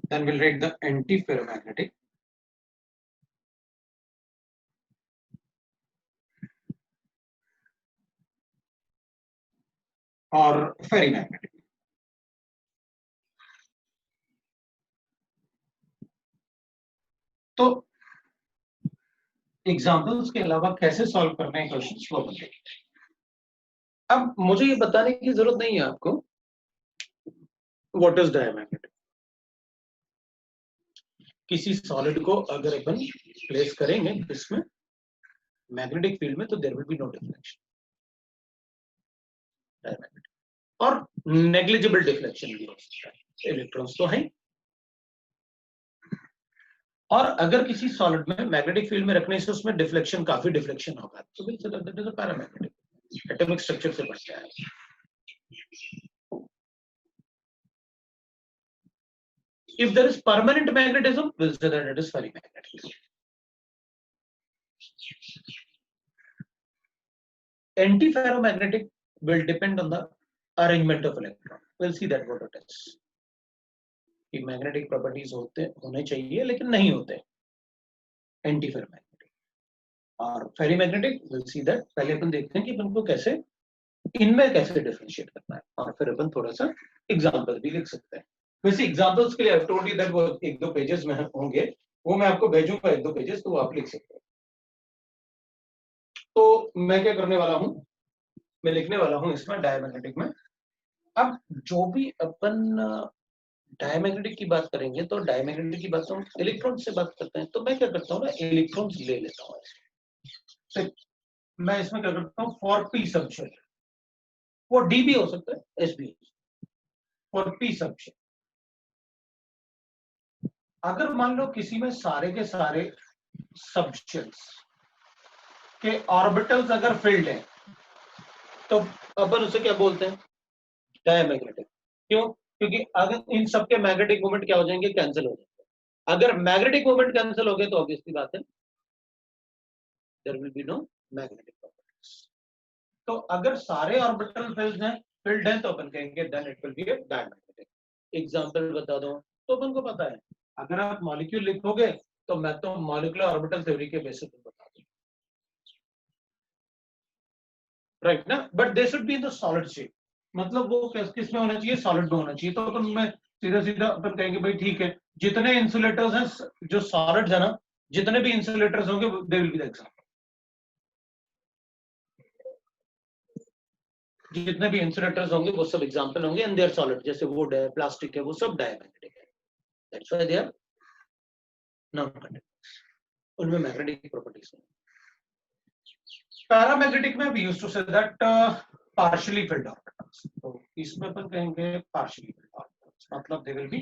then we'll write the anti-ferromagnetic, और फेरीमैग्नेटिक। तो एग्जांपल्स के अलावा कैसे सॉल्व करने हैं क्वेश्चंस वो बताइए। अब मुझे ये बताने की जरूरत नहीं है आपको व्हाट इज डायमैग्नेटिक। किसी सॉलिड को अगर अपन प्लेस करेंगे इसमें मैग्नेटिक फील्ड में, तो there will be no deflection, diamagnetic, और नेग्लिजिबल डिफ्लेक्शन भी हो सकता है, इलेक्ट्रॉन्स तो है। और अगर किसी सॉलिड में मैग्नेटिक फील्ड में रखने से उसमें डिफ्लेक्शन, काफी डिफ्लेक्शन होगा, तो that is a paramagnetic, atomic structure से बच जाएगा। If there is permanent magnetism, we'll say that it is ferrimagnetic. Antiferromagnetic will depend on the arrangement of electron. We'll see that what it is. कि मैग्नेटिक प्रॉपर्टीज होने चाहिए लेकिन नहीं होते एंटी फेरोमैग्नेटिक और फेरीमैग्नेटिक। Will see that. पहले अपन देखते हैं कि अपन को कैसे इनमें कैसे डिफरेंशिएट करना है और फिर अपन थोड़ा सा एग्जांपल भी लिख सकते हैं। वैसे एग्जांपल्स के लिए आई टोल्ड यू दैट वो एक दो पेजेस में होंगे, वो मैं आपको भेजूंगा एक दो पेजेस, तो वो आप लिख सकते हैं। तो मैं क्या करने वाला हूं, मैं लिखने वाला हूं इसमें डायमैग्नेटिक में। अब जो भी अपन डायमैग्नेटिक की बात करेंगे तो डायमैग्नेटिक की बात तो हम इलेक्ट्रॉन से बात करते हैं, तो मैं क्या करता हूँ ना, इलेक्ट्रॉन्स ले लेता हूँ। तो मैं इसमें क्या करता हूँ, फॉर पी सबशेल, वो डी भी हो सकता है, एस भी, फॉर पी सबशेल। अगर मान लो किसी में सारे के सारे सबशेल्स के ऑर्बिटल्स अगर फील्ड है तो अपन उसे क्या बोलते हैं, डायमैग्नेटिक। क्यों? क्योंकि अगर इन सबके मैग्नेटिक मोमेंट क्या हो जाएंगे, कैंसिल हो जाएंगे। अगर मैग्नेटिक मोमेंट कैंसिल हो गए तो ऑब्वियसली बात है there will be no magnetic properties. तो अगर सारे ऑर्बिटल फील्ड हैं तो अपन कहेंगे then it will be a diamagnetic. Example बता दो तो अपन को पता है, अगर आप मॉलिक्यूल लिखोगे तो मैं तो मॉलिक्यूलर ऑर्बिटल थ्योरी के बेसिस पे बता दूं, राइट ना। But they should be in the solid shape, मतलब वो किस में होना चाहिए, सॉलिड में होना चाहिए। तो अपन में सीधा सीधा अपन कहेंगे भाई ठीक है, जितने इंसुलेटर्स हैं जो सॉलिड्स है ना, जितने भी इंसुलेटर्स होंगे they will be the example. जितने भी इंसुलेटर्स होंगे वो सब एग्जांपल होंगे एंड दे आर सॉलिड। जैसे वुड है, प्लास्टिक है, वो सब डायमैग्नेटिक है, that's why they are non conductors, उनमें मैग्नेटिक प्रॉपर्टीज हैं। पैरामैग्नेटिक में we used to say that partially filled orbitals, तो इसमें अपन कहेंगे partially filled orbitals, मतलब they will be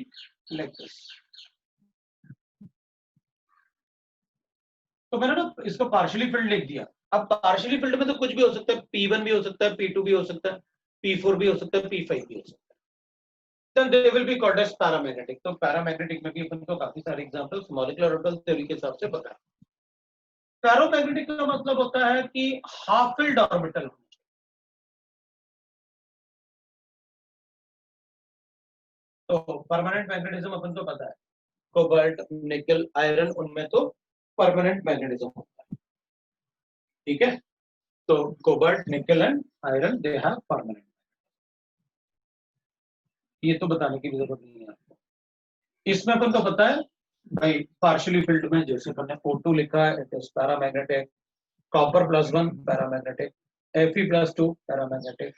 like this। तो मैंने ना इसको partially filled लिख दिया। अब partially filled में तो कुछ भी हो सकता है, P1 भी हो सकता है, P2 भी हो सकता है, P4 भी हो सकता है, P5 भी हो सकता है, then they will be called as paramagnetic। तो पैरामैग्नेटिक में भी अपन को काफी सारे एग्जांपल्स मॉलिक्यूलर ऑर्बिटल थ्योरी के हिसाब से पता है। पैरामैग्नेटिक का मतलब होता है कि हाफ फिल्ड ऑर्बिटल। तो परमानेंट मैग्नेटिज्म अपन को पता है, कोबाल्ट, निकल, आयरन, उनमें तो परमानेंट मैग्नेटिज्म होता है, ठीक है। तो कोबाल्ट, निकल and iron they have permanent. ये तो बताने की भी जरूरत नहीं है आपको। इसमें अपन को पता है भाई पार्शियली फिल्ड में, जैसे अपन ने O2 लिखा है, it is paramagnetic. Copper +1 paramagnetic, Fe+2 paramagnetic,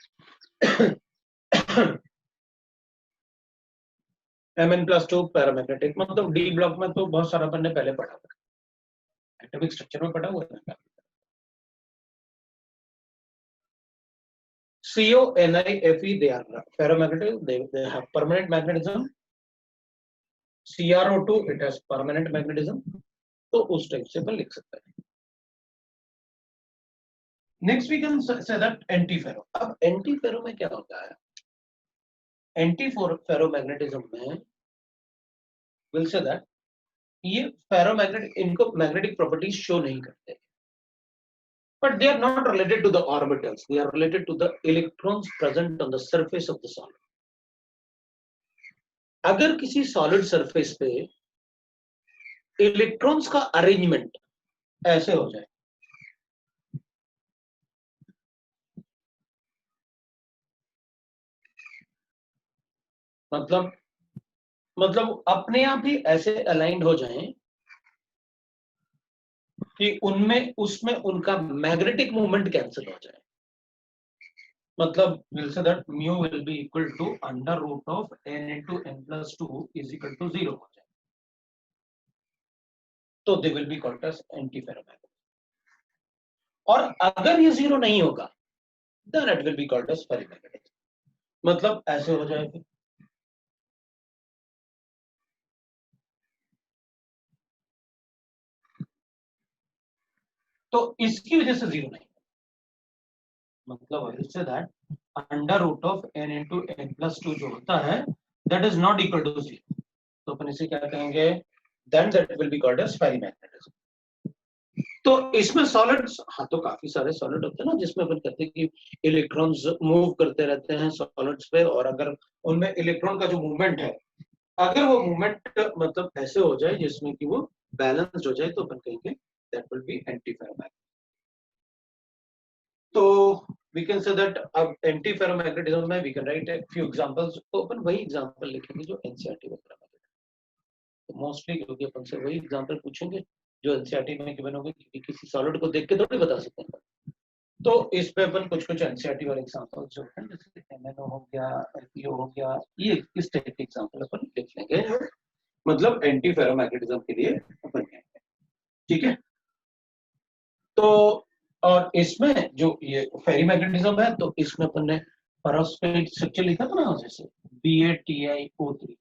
Mn+2 paramagnetic. मतलब डी ब्लॉक में तो बहुत सारा अपन ने पहले पढ़ा हुआ है, एटॉमिक स्ट्रक्चर में पढ़ा हुआ है। CO, Ni, Fe, they are ferromagnetic, they have permanent magnetism। CrO2 it has permanent magnetism। तो उस टाइप से अपन लिख सकते हैं। Next we can say that antiferro. अब एंटीफेरो में क्या होता है, एंटीफेरोमैग्नेटिज्म में विल से दैट ये फेरोमैग्नेटिक, इनको मैग्नेटिक प्रॉपर्टीज शो नहीं करते, but they are not related to the orbitals, they are related to the electrons present on the surface of the solid। अगर किसी सॉलिड सरफेस पे इलेक्ट्रॉन्स का अरेंजमेंट ऐसे हो जाए, मतलब अपने आप ही ऐसे अलाइंड हो जाएं कि उनमें उसमें उनका मैग्नेटिक मूवमेंट कैंसिल हो जाए, मतलब we'll say that mu will be equal to √(n × n+2) is equal to 0 हो जाए, तो they will be called as antiferromagnetic। और अगर ये 0 नहीं होगा then it will be called as ferromagnetic। मतलब ऐसे हो जाएगा, तो इसकी वजह से 0 नहीं, मतलब इससे दैट √(n × n+2) जो होता है that is not equal to 0। तो अपन इसे क्या कहेंगे, then that will be called as ferrimagnetism. तो इसमें सॉलिड्स, हाँ तो काफी सारे सॉलिड होते हैं ना जिसमें अपन कहते हैं कि इलेक्ट्रॉन्स मूव करते रहते हैं सॉलिड्स पे, और अगर उनमें इलेक्ट्रॉन का जो मूवमेंट है, अगर वो मूवमेंट मतलब ऐसे हो जाए जिसमें कि वो बैलेंस्ड हो जाए, तो अपन कहेंगे that will B anti ferromagnetism. तो we can say that अब एंटी फेरोमैग्नेटिज्म में we can write a few examples। तो अपन वही एग्जांपल लिखेंगे जो एनसीईआरटी वगैरह में, तो मोस्टली क्योंकि अपन से वही एग्जांपल पूछेंगे जो एनसीईआरटी में गिवन होंगे, क्योंकि किसी सॉलिड को देख के थोड़ी बता सकते हैं। तो इस पे अपन कुछ कुछ एनसीईआरटी वाले एग्जांपल्स जो हैं, जैसे एमएनओ हो गया, एफईओ हो गया, ये इस टाइप के एग्जांपल अपन लिख लेंगे, मतलब एंटी फेरोमैग्नेटिज्म के लिए अपन कहेंगे, ठीक है। तो और इसमें जो ये फेरीमैग्नेटिज्म है, तो इसमें अपन ने पेरोक्साइड स्ट्रक्चर लिखा था ना, जैसे BaTiO3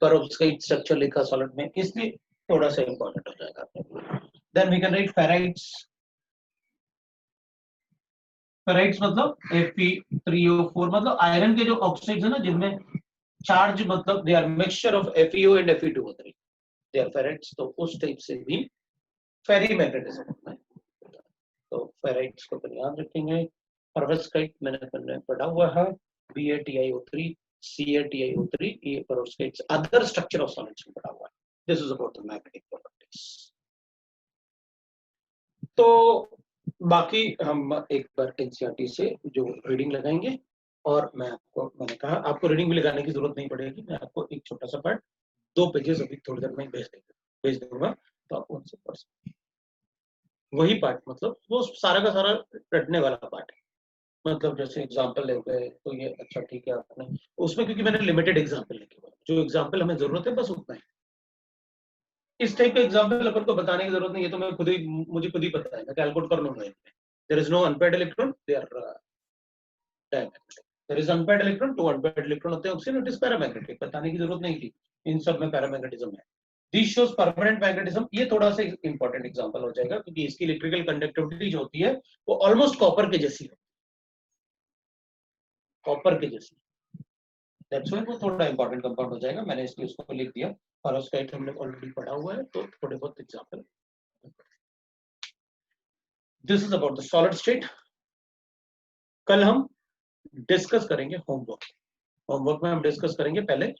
पेरोक्साइड स्ट्रक्चर लिखा सॉलिड में, इसलिए थोड़ा सा इंपॉर्टेंट हो जाएगा। Then we can write ferrites. Ferrites मतलब Fe3O4, मतलब आयरन के जो ऑक्साइड्स है ना जिनमें चार्ज, मतलब they are mixture of FeO and Fe2O3, they are ferrites. तो उस टाइप से भी फेरीमैग्नेटिज्म में, तो फेराइट्स को अपन याद रखेंगे। पेरोव्स्काइट मैंने पढ़ा हुआ है, BaTiO3 CaTiO3, ये पेरोव्स्काइट्स अदर स्ट्रक्चर ऑफ सॉलिड्स में पढ़ा हुआ है। This is about the magnetic properties. तो बाकी हम एक बार एनसीईआरटी से जो रीडिंग लगाएंगे, और मैंने कहा आपको रीडिंग भी लगाने की जरूरत नहीं पड़ेगी, मैं आपको एक छोटा सा पार्ट 2 पेजेस अभी थोड़ी देर में भेज दूंगा, तो आप उनसे पढ़ सकते हैं। वही पार्ट, मतलब वो सारा का सारा रटने वाला पार्ट है। मतलब जैसे एग्जांपल ले गए तो ये अच्छा ठीक है आपने उसमें, क्योंकि मैंने लिमिटेड एग्जांपल लिखे हुए, जो एग्जांपल हमें जरूरत है बस उतना ही। इस टाइप के एग्जांपल अपन को बताने की जरूरत नहीं है, तो मैं मुझे खुद ही पता है, मैं कैलकुलेट कर लूंगा। There is no unpaired electron, they are diamagnetic. There is unpaired electron, 2 unpaired electron होते हैं ऑक्सीजन, इट इज पैरामैग्नेटिक। बताने की जरूरत नहीं थी, इन सब में पैरामैग्नेटिज्म है। This shows permanent magnetism. ये थोड़ा सा इंपॉर्टेंट एग्जांपल हो जाएगा, क्योंकि इसकी इलेक्ट्रिकल कंडक्टिविटी जो होती है वो ऑलमोस्ट कॉपर के जैसी है, कॉपर के जैसी। दैट्स व्हाई वो थोड़ा इंपॉर्टेंट कंपाउंड हो जाएगा, मैंने इसलिए उसको लिख दिया। पेरोव्स्काइट हमने ऑलरेडी पढ़ा हुआ है, तो थोड़े बहुत example. This is about the solid state. कल हम डिस्कस करेंगे होमवर्क। होमवर्क में हम डिस्कस करेंगे पहले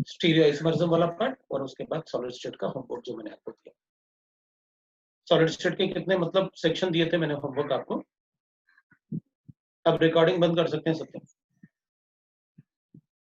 स्टीरियोइसोमरिज्म वाला पार्ट, और उसके बाद सॉलिड स्टेट का होमवर्क जो मैंने आपको दिया। सॉलिड स्टेट के कितने मतलब सेक्शन दिए थे मैंने होमवर्क आपको। अब रिकॉर्डिंग बंद कर सकते हैं सबके।